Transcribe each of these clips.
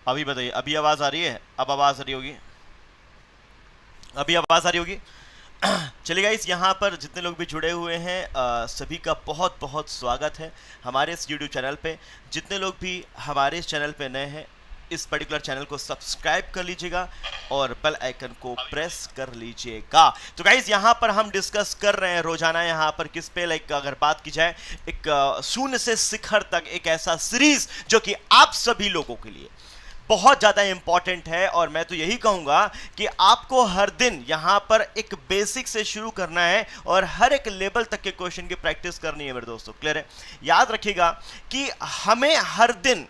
अभी बताइए, अभी आवाज आ रही है? अब आवाज आ रही होगी, अभी आवाज आ रही होगी। चलिए गाइस, यहाँ पर जितने लोग भी जुड़े हुए हैं सभी का बहुत बहुत स्वागत है हमारे इस YouTube चैनल पे। जितने लोग भी हमारे इस चैनल पे नए हैं, इस पर्टिकुलर चैनल को सब्सक्राइब कर लीजिएगा और बेल आइकन को प्रेस कर लीजिएगा। तो गाइस, यहाँ पर हम डिस्कस कर रहे हैं रोजाना यहाँ पर किस पे, लाइक अगर बात की जाए एक शून्य से शिखर तक एक ऐसा सीरीज जो कि आप सभी लोगों के लिए बहुत ज़्यादा इंपॉर्टेंट है। और मैं तो यही कहूँगा कि आपको हर दिन यहाँ पर एक बेसिक से शुरू करना है और हर एक लेवल तक के क्वेश्चन की प्रैक्टिस करनी है मेरे दोस्तों। क्लियर है? याद रखिएगा कि हमें हर दिन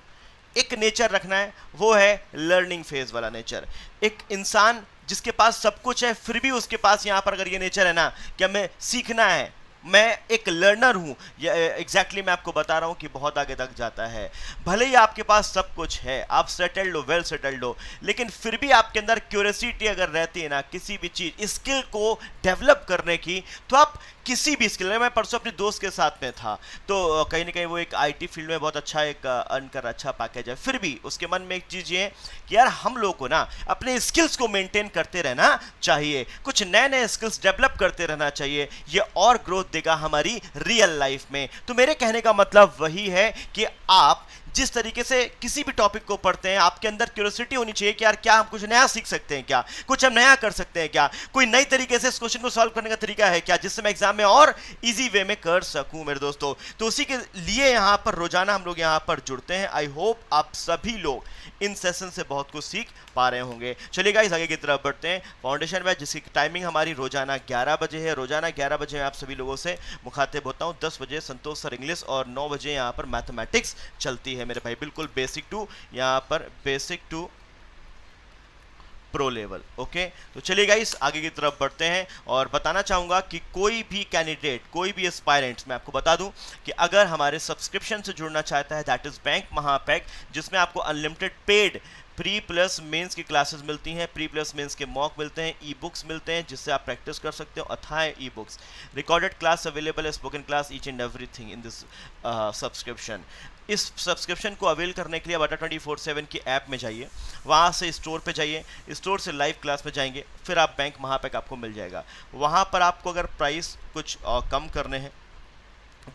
एक नेचर रखना है, वो है लर्निंग फेज वाला नेचर। एक इंसान जिसके पास सब कुछ है फिर भी उसके पास यहाँ पर अगर ये नेचर है ना कि हमें सीखना है, मैं एक लर्नर हूं, एग्जैक्टली मैं आपको बता रहा हूं कि बहुत आगे तक जाता है। भले ही आपके पास सब कुछ है, आप सेटल्ड हो, वेल सेटल्ड हो, लेकिन फिर भी आपके अंदर क्यूरियोसिटी अगर रहती है ना किसी भी चीज स्किल को डेवलप करने की, तो आप किसी भी स्किल, मैं परसों अपने दोस्त के साथ में था तो कहीं ना कहीं वो एक आईटी फील्ड में बहुत अच्छा एक अर्न कर अच्छा पैकेज है, फिर भी उसके मन में एक चीज ये कि यार हम लोग को ना अपने स्किल्स को मेंटेन करते रहना चाहिए, कुछ नए नए स्किल्स डेवलप करते रहना चाहिए, ये और ग्रोथ देगा हमारी रियल लाइफ में। तो मेरे कहने का मतलब वही है कि आप जिस तरीके से किसी भी टॉपिक को पढ़ते हैं, आपके अंदर क्यूरियोसिटी होनी चाहिए कि यार क्या हम कुछ नया सीख सकते हैं, क्या कुछ हम नया कर सकते हैं, क्या कोई नई तरीके से इस क्वेश्चन को सॉल्व करने का तरीका है क्या, जिससे मैं एग्जाम में और इजी वे में कर सकूं मेरे दोस्तों। तो उसी के लिए यहां पर रोजाना हम लोग यहां पर जुड़ते हैं। आई होप आप सभी लोग इन सेशन से बहुत कुछ सीख पा रहे होंगे। चलिए गाइस, आगे की तरफ बढ़ते हैं। फाउंडेशन बैच जिसकी टाइमिंग हमारी रोजाना 11 बजे है। रोजाना 11 बजे मैं आप सभी लोगों से मुखातिब होता हूं। 10 बजे संतोष सर इंग्लिश और 9 बजे यहाँ पर मैथमेटिक्स चलती है मेरे भाई, बिल्कुल बेसिक टू यहाँ पर basic to pro level. Okay, तो चलिए गाइस आगे की तरफ बढ़ते हैं और बताना चाहूंगा कि कोई भी कैंडिडेट, कोई भी एस्पायरेंट्स, मैं आपको बता दूं कि अगर हमारे सब्सक्रिप्शन से जुड़ना चाहता है, दैट इज बैंक महापैक, जिसमें आपको unlimited paid pre plus mains की क्लासेस मिलती हैं, प्री प्लस मेंस के मॉक मिलते हैं, ई बुक्स मिलते हैं जिससे आप प्रैक्टिस कर सकते हो, अथाह e books, recorded class available है, spoken class, each and everything in this subscription. इस सब्सक्रिप्शन को अवेल करने के लिए अड्डा 24/7 की ऐप में जाइए, वहाँ से स्टोर पे जाइए, स्टोर से लाइव क्लास में जाएंगे, फिर आप बैंक महापैक आपको मिल जाएगा। वहाँ पर आपको अगर प्राइस कुछ कम करने हैं,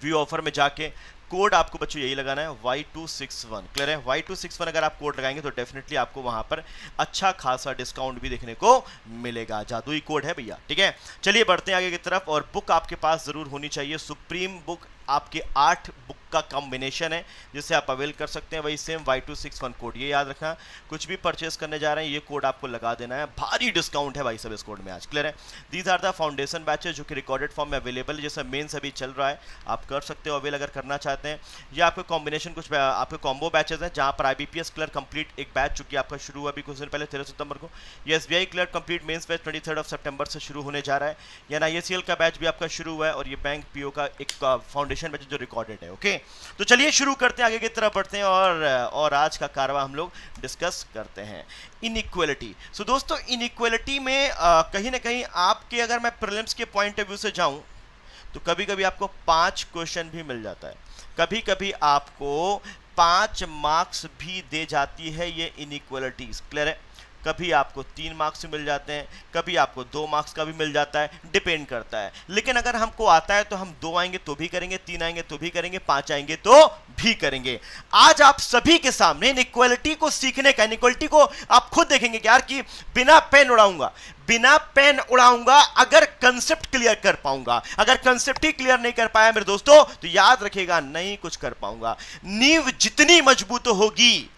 व्यू ऑफर में जाके कोड आपको बच्चों यही लगाना है Y261। क्लियर है? Y261 अगर आप कोड लगाएंगे तो डेफिनेटली आपको वहां पर अच्छा खासा डिस्काउंट भी देखने को मिलेगा। जादुई कोड है भैया, ठीक है? चलिए बढ़ते हैं आगे की तरफ। और बुक आपके पास जरूर होनी चाहिए। सुप्रीम बुक आपके 8 बुक का कॉम्बिनेशन है जिससे आप अवेल कर सकते हैं। वही सेम Y261 कोड, ये याद रखना, कुछ भी परचेस करने जा रहे हैं ये कोड आपको लगा देना है। भारी डिस्काउंट है भाई सब इस कोड में आज। क्लियर है? These are the foundation batches जो कि रिकॉर्डेड फॉर्म में अवेलेबल है, जैसे मेंस अभी चल रहा है, आप कर सकते हो अवेल अगर करना चाहते हैं। ये आपके कॉम्बिनेशन कुछ आपके कॉम्बो बैचेस हैं, जहां पर IBPS क्लियर कंप्लीट एक बैच चूंकि आपका शुरू हुआ अभी कुछ दिन पहले 13 सितंबर को। ये SBI clear complete mains batch 23 सितंबर से शुरू होने जा रहा है। या IACL का बैच भी आपका शुरू हुआ है और ये बैंक PO का एक फाउंडेशन बैच जो रिकॉर्डेड है। ओके, तो चलिए शुरू करते हैं, आगे की तरफ बढ़ते हैं और आज का कारवा हम लोग डिस्कस करते हैं इनइक्वालिटी। सो दोस्तों, इनइक्वालिटी में कहीं ना कहीं आपके, अगर मैं प्रीलिम्स के पॉइंट ऑफ व्यू से जाऊं तो कभी कभी आपको 5 क्वेश्चन भी मिल जाता है, कभी कभी आपको 5 मार्क्स भी दे जाती है ये इनइक्वालिटीज। क्लियर है? कभी आपको 3 मार्क्स मिल जाते हैं, कभी आपको 2 मार्क्स का भी मिल जाता है, डिपेंड करता है। लेकिन अगर हमको आता है तो हम 2 आएंगे तो भी करेंगे, 3 आएंगे तो भी करेंगे, 5 आएंगे तो भी करेंगे। आज आप सभी के सामने इनइक्वालिटी को सीखने का, इनइक्वालिटी को आप खुद देखेंगे कि यार कि बिना पेन उड़ाऊंगा, बिना पेन उड़ाऊंगा अगर कंसेप्ट क्लियर कर पाऊंगा। अगर कंसेप्ट ही क्लियर नहीं कर पाया मेरे दोस्तों तो याद रखिएगा नहीं कुछ कर पाऊंगा। नींव जितनी मजबूत होगी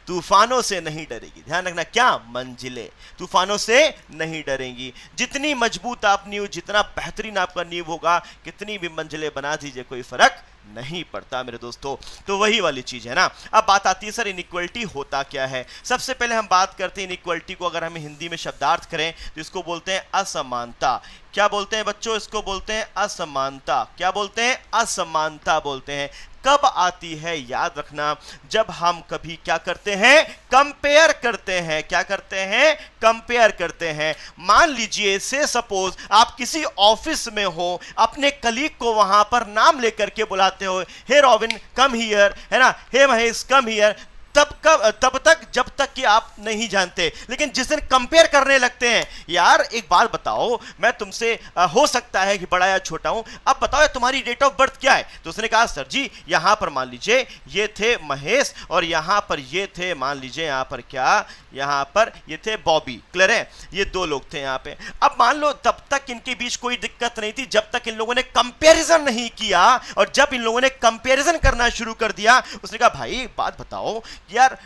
तूफानों से नहीं डरेगी। ध्यान रखना, क्या? मंजिलें तूफानों से नहीं डरेंगी। जितनी मजबूत आप नींव, जितना बेहतरीन आपका नींव होगा, कितनी भी मंजिलें बना दीजिए कोई फर्क नहीं पड़ता मेरे दोस्तों। तो वही वाली चीज है ना। अब बात आती है सर इनइक्वालिटी होता क्या है। सबसे पहले हम बात करते हैं इनइक्वालिटी को अगर हम हिंदी में शब्दार्थ करें तो इसको बोलते हैं असमानता। क्या बोलते हैं बच्चों? इसको बोलते हैं असमानता। क्या बोलते हैं? असमानता बोलते हैं। कब आती है? याद रखना, जब हम कभी क्या करते हैं? कंपेयर करते हैं। क्या करते हैं? कंपेयर करते हैं। मान लीजिए से सपोज आप किसी ऑफिस में हो, अपने कलीग को वहां पर नाम लेकर के बुलाते हो, हे रॉबिन कम हियर, है ना, हे महेश कम हियर। तब तक जब तक कि आप नहीं जानते। लेकिन जिस दिन कंपेयर करने लगते हैं, यार एक बात बताओ, मैं तुमसे हो सकता है कि बड़ा या छोटा हूं, अब बताओ तुम्हारी डेट ऑफ बर्थ क्या है? तो उसने कहा सर जी यहां पर मान लीजिए ये थे महेश और यहां पर ये थे, मान लीजिए यहां पर क्या, यहां पर ये थे बॉबी। क्लियर है? ये दो लोग थे यहां पे। अब मान लो तब तक इनके बीच कोई दिक्कत नहीं थी जब तक इन लोगों ने कंपैरिजन नहीं किया, और जब इन लोगों ने कंपैरिजन करना शुरू कर दिया, उसने कहा भाई बात बताओ यार,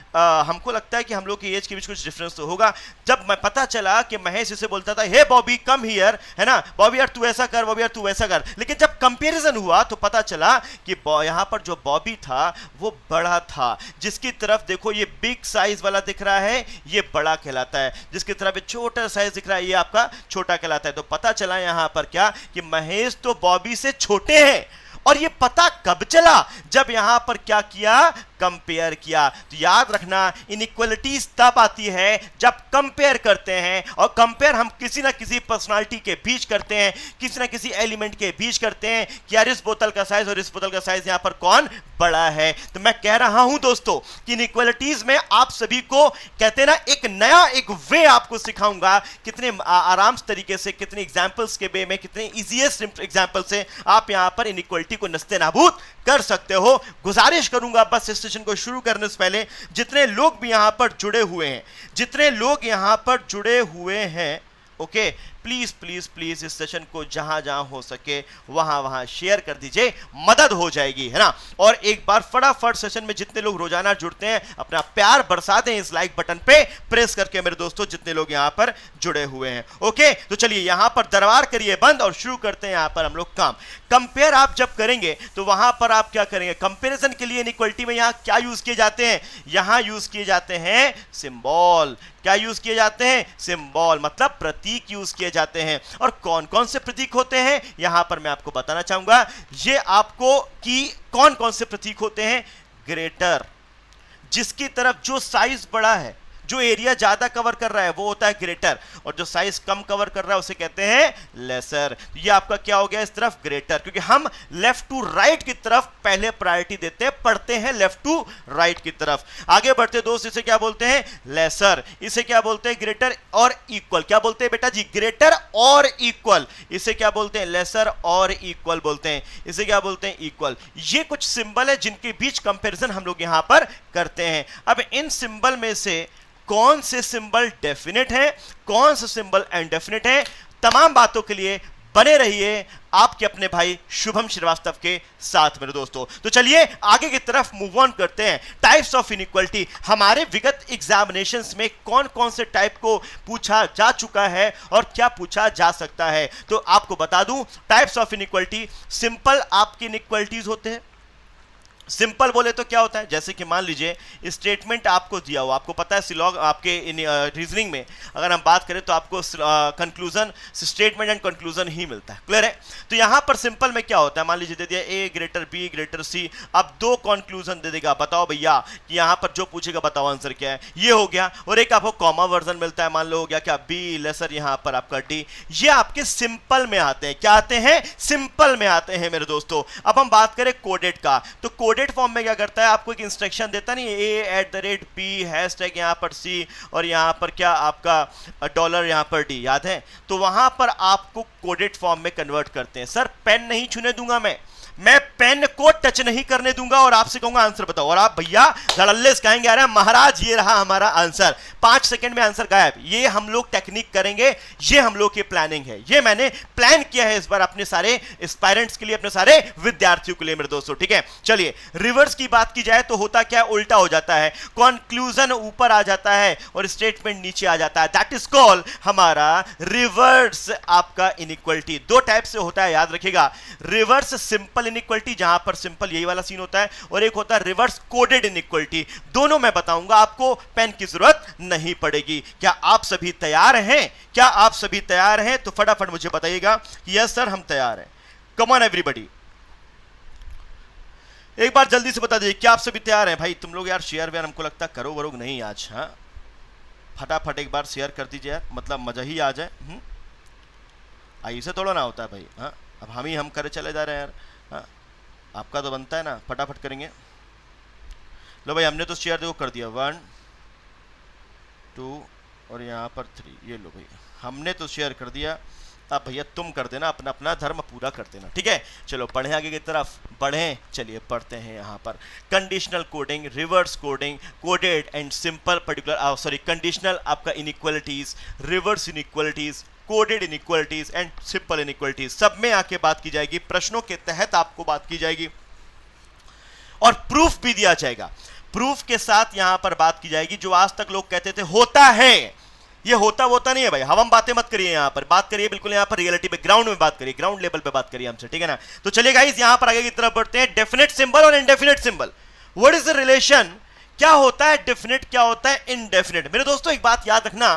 हमको लगता है कि हम लोग की एज के बीच कुछ डिफरेंस तो होगा। जब मैं पता चला कि महेश इसे बोलता था हे बॉबी कम हियर, है ना, बॉबी यार तू ऐसा कर, बॉबी यार तू वैसा कर, लेकिन जब कंपैरिजन हुआ तो पता चला कि यहां पर जो बॉबी था वो बड़ा था। जिसकी तरफ देखो ये बिग साइज वाला दिख रहा है ये बड़ा कहलाता है, जिसकी तरफ ये छोटा साइज दिख रहा है ये आपका छोटा कहलाता है। तो पता चला यहां पर क्या कि महेश तो बॉबी से छोटे हैं। और ये पता कब चला? जब यहां पर क्या किया, कंपेयर किया। तो याद रखना इनइक्वालिटीज तब आती है जब कंपेयर करते हैं, और कंपेयर हम किसी ना किसी पर्सनालिटी के बीच करते हैं, किसी ना किसी एलिमेंट के बीच करते हैं कि यार इस बोतल का साइज और इस बोतल का साइज यहां पर कौन बड़ा है। तो मैं कह रहा हूं दोस्तों कि इनइक्वालिटीज में आप सभी को कहते हैं ना एक नया एक वे आपको सिखाऊंगा, कितने आराम तरीके से, कितने एग्जाम्पल्स के वे में, कितने इजीएस्ट एग्जाम्पल से आप यहां पर इनइक्वालिटी को नस्ते नाबूद कर सकते हो। गुजारिश करूंगा बस इस सेशन को शुरू करने से पहले जितने लोग भी यहां पर जुड़े हुए हैं, जितने लोग यहां पर जुड़े हुए हैं, ओके, प्लीज प्लीज प्लीज इस सेशन को जहां जहां हो सके वहां वहां शेयर कर दीजिए, मदद हो जाएगी, है ना। और एक बार फटाफट सेशन में जितने लोग रोजाना जुड़ते हैं अपना प्यार बरसा दें इस लाइक बटन पे प्रेस करके मेरे दोस्तों, जितने लोग यहां पर जुड़े हुए हैं। ओके, तो चलिए यहां पर दरबार करिए बंद और शुरू करते हैं यहां पर हम लोग काम। कंपेयर आप जब करेंगे तो वहां पर आप क्या करेंगे, कंपैरिजन के लिए इनइक्वालिटी में यहां क्या यूज किए जाते हैं, यहां यूज किए जाते हैं सिंबल। क्या यूज किए जाते हैं? सिंबल, मतलब प्रतीक यूज किए जाते हैं। और कौन कौन से प्रतीक होते हैं यहां पर मैं आपको बताना चाहूंगा, ये आपको कि कौन कौन से प्रतीक होते हैं। ग्रेटर, जिसकी तरफ जो साइज बड़ा है, जो एरिया ज्यादा कवर कर रहा है वो होता है ग्रेटर, और जो साइज कम कवर कर रहा है उसे कहते हैं लेसर। ये आपका क्या हो गया इस तरफ ग्रेटर, क्योंकि हम लेफ्ट टू राइट की तरफ पहले प्रायोरिटी देते हैं, पढ़ते हैं लेफ्ट टू राइट की तरफ। आगे बढ़ते दोस्त, इसे क्या बोलते हैं? लेसर। इसे क्या बोलते हैं? ग्रेटर और इक्वल। क्या बोलते हैं बेटा जी? ग्रेटर और इक्वल। इसे क्या बोलते हैं? लेसर और इक्वल बोलते हैं। इसे क्या बोलते हैं? इक्वल। ये कुछ सिंबल है जिनके बीच कंपैरिजन हम लोग यहां पर करते हैं। अब इन सिंबल में से कौन से सिंबल डेफिनेट है, कौन से सिंबल इनडेफिनेट है, तमाम बातों के लिए बने रहिए आपके अपने भाई शुभम श्रीवास्तव के साथ मेरे दोस्तों। तो चलिए आगे की तरफ मूव ऑन करते हैं। टाइप्स ऑफ इनइक्वालिटी, हमारे विगत एग्जामिनेशंस में कौन कौन से टाइप को पूछा जा चुका है और क्या पूछा जा सकता है, तो आपको बता दूं। टाइप्स ऑफ इनइक्वालिटी, सिंपल आपकी इनइक्वालिटीज होते हैं। सिंपल बोले तो क्या होता है, जैसे कि मान लीजिए स्टेटमेंट आपको दिया हुआ, आपको पता है सिलॉग आपके रीजनिंग में अगर हम बात करें तो आपको कंक्लूजन, स्टेटमेंट एंड कंक्लूजन ही मिलता है। क्लियर है? तो यहां पर सिंपल में क्या होता है, मान लीजिए दे दिया ए ग्रेटर बी ग्रेटर सी, अब दो कंक्लूजन दे देगा, बताओ भैया कि यहां पर जो पूछेगा बताओ आंसर क्या है, ये हो गया। और एक आपको कॉमा वर्जन मिलता है, मान लो हो गया क्या बी लेसर यहां पर आपका डी। ये आपके सिंपल में आते हैं। क्या आते हैं? सिंपल में आते हैं मेरे दोस्तों। अब हम बात करें कोडेड का, तो कोडेड फॉर्म में क्या करता है, आपको एक इंस्ट्रक्शन देता नहीं, a@b हैशटैग यहां पर c और यहां पर क्या आपका डॉलर यहां पर d, याद है? तो वहां पर आपको कोडेड फॉर्म में कन्वर्ट करते हैं। सर पेन नहीं छूने दूंगा मैं पेन को टच नहीं करने दूंगा और आपसे कहूंगा आंसर बताओ, और आप भैया धड़ल्ले से कहेंगे अरे महाराज ये रहा हमारा आंसर, 5 सेकंड में आंसर गायब। ये हम लोग टेक्निक करेंगे, ये हम लोग की प्लानिंग है, ये मैंने प्लान किया है इस बार अपने सारे एस्पायरेंट्स के लिए, अपने सारे विद्यार्थियों के लिए मेरे दोस्तों। ठीक है, चलिए रिवर्स की बात की जाए तो होता क्या, उल्टा हो जाता है। कंक्लूजन ऊपर आ जाता है और स्टेटमेंट नीचे आ जाता है। दैट इज कॉल्ड हमारा रिवर्स आपका इनइक्वालिटी। दो टाइप से होता है, याद रखिएगा। रिवर्स सिंपल इनइक्वालिटी, जहां पर सिंपल यही वाला सीन होता है, और एक होता है रिवर्स कोडेड इनइक्वालिटी। दोनों मैं बताऊंगा, आपको पेन की जरूरत नहीं पड़ेगी। क्या आप सभी तैयार हैं? क्या आप सभी तैयार हैं? तो फटाफट मुझे बताइएगा कि यस सर हम तैयार हैं। कम ऑन एवरीबॉडी, एक बार जल्दी से बता दीजिए क्या आप सभी तैयार हैं। भाई तुम लोग यार शेयर वेयर हमको लगता करो वरोग नहीं आज। हाँ फटाफट एक बार शेयर कर दीजिए यार, मतलब मजा ही आ जाए। ऐसे थोड़ा ना होता है भाई। हाँ अब हम करे चले जा रहे हैं यार। हाँ आपका तो बनता है ना, फटाफट करेंगे। लो भाई हमने तो शेयर देखो कर दिया 1 2 और यहाँ पर 3, ये लो भाई हमने तो शेयर कर दिया। अब भैया तुम कर देना, अपना अपना धर्म पूरा कर देना, ठीक है। चलो बढ़े आगे की तरफ, बढ़े, चलिए पढ़ते हैं यहाँ पर conditional coding, reverse coding, coded and simple particular sorry conditional आपका inequalities, reverse inequalities, coded inequalities and simple inequalities, सब में आके बात की जाएगी, प्रश्नों के तहत आपको बात की जाएगी और प्रूफ भी दिया जाएगा। प्रूफ के साथ यहां पर बात की जाएगी। जो आज तक लोग कहते थे होता है, ये होता नहीं है भाई, हम बातें मत करिए, यहां पर बात करिए बिल्कुल यहां पर रियलिटी पे, ग्राउंड में बात करिए, ग्राउंड लेवल पे बात करिए हमसे, ठीक है ना। तो चलिए गाइस यहां पर आगे की तरफ बढ़ते हैं। डेफिनेट सिंबल और indefinite symbol, what is the relation, क्या होता है डेफिनेट, क्या होता है इनडेफिनेट। मेरे दोस्तों एक बात याद रखना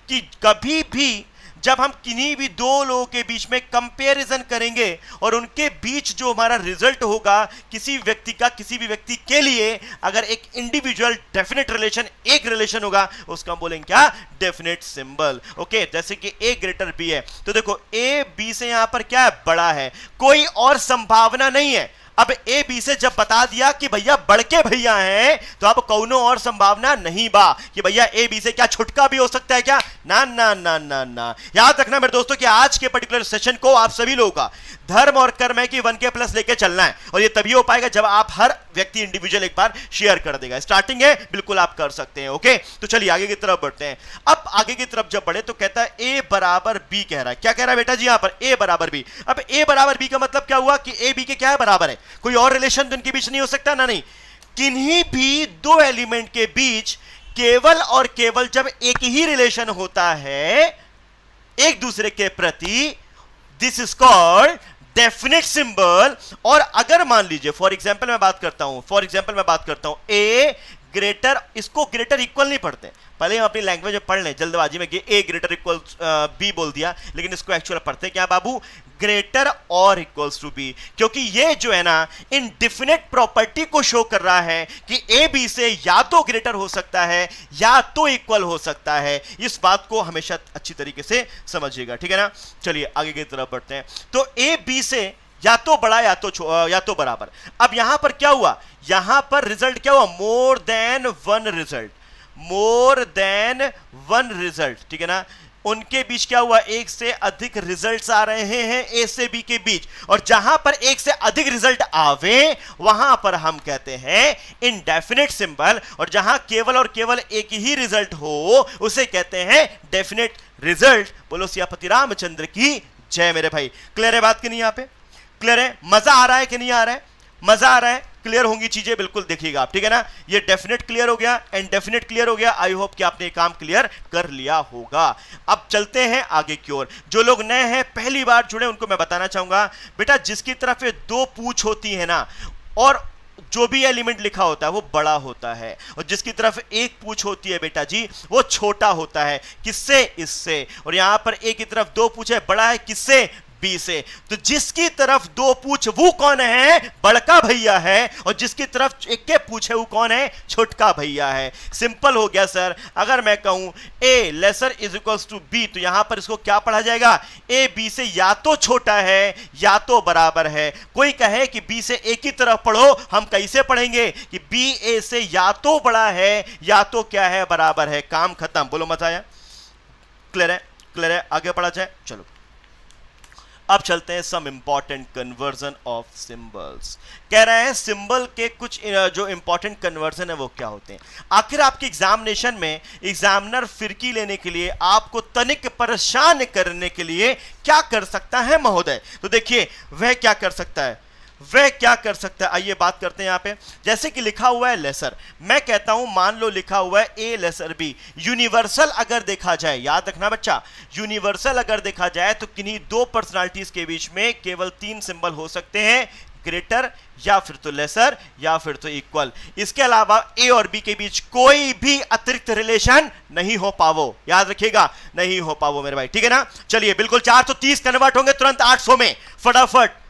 कि कभी भी जब हम किन्हीं भी दो लोगों के बीच में कंपैरिजन करेंगे और उनके बीच जो हमारा रिजल्ट होगा किसी व्यक्ति का किसी भी व्यक्ति के लिए, अगर एक इंडिविजुअल डेफिनेट रिलेशन, एक रिलेशन होगा, उसका हम बोलेंगे क्या, डेफिनेट सिंबल। ओके, जैसे कि ए ग्रेटर बी है, तो देखो ए बी से यहां पर क्या है, बड़ा है, कोई और संभावना नहीं है। अब ए बी से जब बता दिया कि भैया बढ़ के भैया हैं, तो अब कौनो और संभावना नहीं बा कि भैया ए बी से क्या छुटका भी हो सकता है क्या, ना ना ना ना ना। याद रखना मेरे दोस्तों कि आज के पर्टिकुलर सेशन को आप सभी लोगों का धर्म और कर्म है कि 1K प्लस लेके चलना है, और ये तभी हो पाएगा जब आप हर व्यक्ति इंडिविजुअल एक बार शेयर कर देगा। स्टार्टिंग है, बिल्कुल आप कर सकते हैं। ओके, तो चलिए आगे की तरफ बढ़ते हैं। अब आगे की तरफ जब बढ़े तो कहता है ए बराबर बी कह रहा है, क्या कह रहा है बेटा जी यहां पर, ए बराबर बी। अब ए बराबर बी का मतलब क्या हुआ कि ए बी के क्या है, बराबर है, कोई और रिलेशन तो इनके बीच नहीं हो सकता ना, नहीं। किन्हीं भी दो एलिमेंट के बीच केवल और केवल जब एक ही रिलेशन होता है एक दूसरे के प्रति, this is called definite symbol. और अगर मान लीजिए फॉर एग्जांपल मैं बात करता हूं ए ग्रेटर, इसको ग्रेटर इक्वल नहीं पढ़ते, पहले हम अपनी लैंग्वेज में पढ़ लें, जल्दबाजी में कि ए ग्रेटर इक्वल बी बोल दिया, लेकिन इसको एक्चुअल पढ़ते क्या बाबू, ग्रेटर और इक्वल्स टू बी, क्योंकि ये जो है ना इनडेफिनेट प्रॉपर्टी को शो कर रहा है कि ए बी से या तो ग्रेटर हो सकता है या तो इक्वल हो सकता है। इस बात को हमेशा अच्छी तरीके से समझिएगा, ठीक है ना। चलिए आगे की तरफ बढ़ते हैं। तो ए बी से या तो बड़ा या तो बराबर। अब यहां पर क्या हुआ, यहां पर रिजल्ट क्या हुआ, मोर देन वन रिजल्ट, ठीक है ना। उनके बीच क्या हुआ, एक से अधिक रिजल्ट्स आ रहे हैं ए से बी के बीच, और जहां पर एक से अधिक रिजल्ट आवे वहां पर हम कहते हैं इनडेफिनेट सिंबल, और जहां केवल और केवल एक ही रिजल्ट हो उसे कहते हैं डेफिनेट रिजल्ट। बोलो सियापति रामचंद्र की जय मेरे भाई। क्लियर है बात कि नहीं, यहां पे क्लियर है, मजा आ रहा है कि नहीं आ रहा है, मजा आ रहा है, क्लियर होंगी चीजें, बिल्कुल देखिएगा आप, ठीक है ना। ये डेफिनेट क्लियर हो गया, इनडेफिनेट क्लियर हो गया। आई होप कि आपने काम क्लियर कर लिया होगा। अब चलते हैं आगे की ओर। जो लोग नए हैं पहली बार जुड़े उनको मैं बताना चाहूंगा, बेटा जिसकी तरफ ये दो पूछ होती है ना, और जो भी एलिमेंट लिखा होता है वो बड़ा होता है, और जिसकी तरफ एक पूछ होती है बेटा जी वो छोटा होता है। किससे, इससे। और यहां पर ए की तरफ दो पूछ है, बड़ा है किससे, बी से। तो जिसकी तरफ दो पूछ वो कौन है, बड़का भैया है, और जिसकी तरफ एक के पूछ है वो कौन है, छोटका भैया है। सिंपल हो गया सर। अगर मैं कहूं A lesser is equals to B, तो यहां पर इसको क्या पढ़ा जाएगा, ए बी से या तो छोटा है या तो बराबर है। कोई कहे कि बी से ए की तरफ पढ़ो, हम कैसे पढ़ेंगे कि बी ए से या तो बड़ा है या तो क्या है, बराबर है, काम खत्म। बोलो मजा आया, क्लियर है, क्लियर है, आगे पढ़ा जाए। चलो अब चलते हैं some important conversion of symbols. कह रहे हैं सिंबल के कुछ जो इंपॉर्टेंट कन्वर्जन है वो क्या होते हैं। आखिर आपके एग्जामिनेशन में एग्जामिनर फिरकी लेने के लिए, आपको तनिक परेशान करने के लिए क्या कर सकता है महोदय, तो देखिए वह क्या कर सकता है, वह क्या कर सकता है। आइए बात करते हैं यहां पे। जैसे कि लिखा हुआ है लेसर, मैं कहता हूं मान लो लिखा हुआ है ए लेसर बी। यूनिवर्सल अगर देखा जाए, याद रखना बच्चा, यूनिवर्सल अगर देखा जाए तो किन्हीं दो पर्सनालिटीज के बीच में केवल तीन सिंबल हो सकते हैं, ग्रेटर या फिर तो लेसर या फिर तो इक्वल। इसके अलावा ए और बी के बीच कोई भी अतिरिक्त रिलेशन नहीं हो पावो, याद रखिएगा, नहीं हो पावो मेरे भाई, ठीक है ना। चलिए बिल्कुल 430 कन्वर्ट होंगे तुरंत 800 में, फटाफट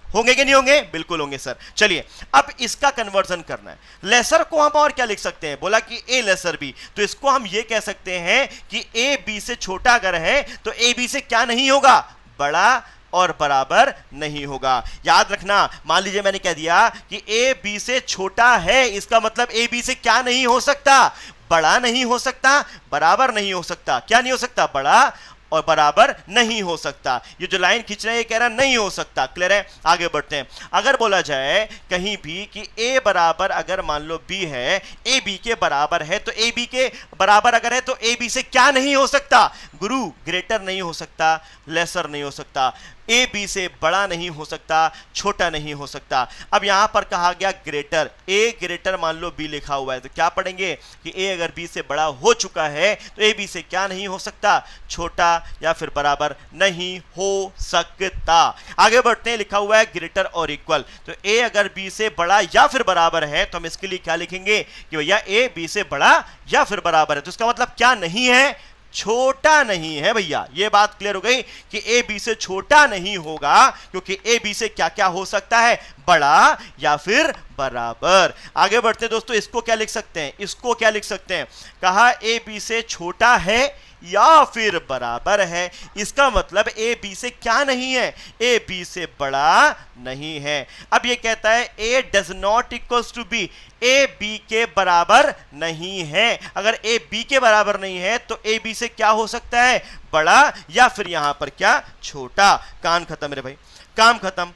होंगे कि नहीं होंगे, बिल्कुल होंगे सर। चलिए अब इसका कन्वर्जन करना है। लेसर को हम और क्या लिख सकते हैं, बोला कि ए लेसर बी, तो इसको हम ये कह सकते हैं कि ए बी से छोटा अगर है तो ए बी से क्या नहीं होगा, बड़ा और बराबर नहीं होगा। याद रखना, मान लीजिए मैंने कह दिया कि ए बी से छोटा है, इसका मतलब ए बी से क्या नहीं हो सकता? बड़ा नहीं हो सकता, बराबर नहीं हो सकता। क्या नहीं हो सकता? बड़ा और बराबर नहीं हो सकता। ये जो लाइन खींच रहे हैं ये कह रहा नहीं हो सकता। क्लियर है? आगे बढ़ते हैं। अगर बोला जाए कहीं भी कि a बराबर अगर मान लो b है, a b के बराबर है, तो a b के बराबर अगर है तो a b से क्या नहीं हो सकता? गुरु, ग्रेटर नहीं हो सकता, लेसर नहीं हो सकता, ए बी से बड़ा नहीं हो सकता, छोटा नहीं हो सकता। अब यहां पर कहा गया ग्रेटर, ए ग्रेटर मान लो बी लिखा हुआ है, तो क्या पढ़ेंगे कि ए अगर बी से बड़ा हो चुका है तो ए बी से क्या नहीं हो सकता? छोटा या फिर बराबर नहीं हो सकता। आगे बढ़ते हैं, लिखा हुआ है ग्रेटर और इक्वल, तो ए अगर बी से बड़ा या फिर बराबर है तो हम इसके लिए क्या लिखेंगे कि भैया ए बी से बड़ा या फिर बराबर है, तो इसका मतलब क्या नहीं है? छोटा नहीं है भैया। ये बात क्लियर हो गई कि ए बी से छोटा नहीं होगा, क्योंकि ए बी से क्या क्या हो सकता है? बड़ा या फिर बराबर। आगे बढ़ते हैं दोस्तों, इसको क्या लिख सकते हैं? इसको क्या लिख सकते हैं? कहा ए बी से छोटा है या फिर बराबर है, इसका मतलब ए बी से क्या नहीं है? ए बी से बड़ा नहीं है। अब ये कहता है A does not equals to B, A B के बराबर नहीं है। अगर ए बी के बराबर नहीं है तो ए बी से क्या हो सकता है? बड़ा या फिर यहां पर क्या? छोटा। कान खत्म मेरे भाई, काम खत्म।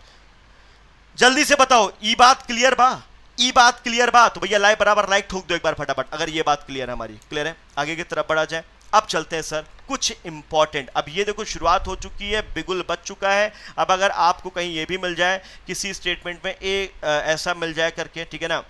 जल्दी से बताओ, ई बात क्लियर बा? ई बात क्लियर बा? तो भैया लाइक बराबर लाइक ठोक दो एक बार फटाफट, अगर ये बात क्लियर है हमारी। क्लियर है? आगे की तरफ बढ़ा जाए। अब चलते हैं सर कुछ इंपॉर्टेंट। अब ये देखो शुरुआत हो चुकी है, बिगुल बच चुका है। अब अगर आपको कहीं ये भी मिल जाए किसी स्टेटमेंट में ऐसा मिल जाए करके, ठीक है ना,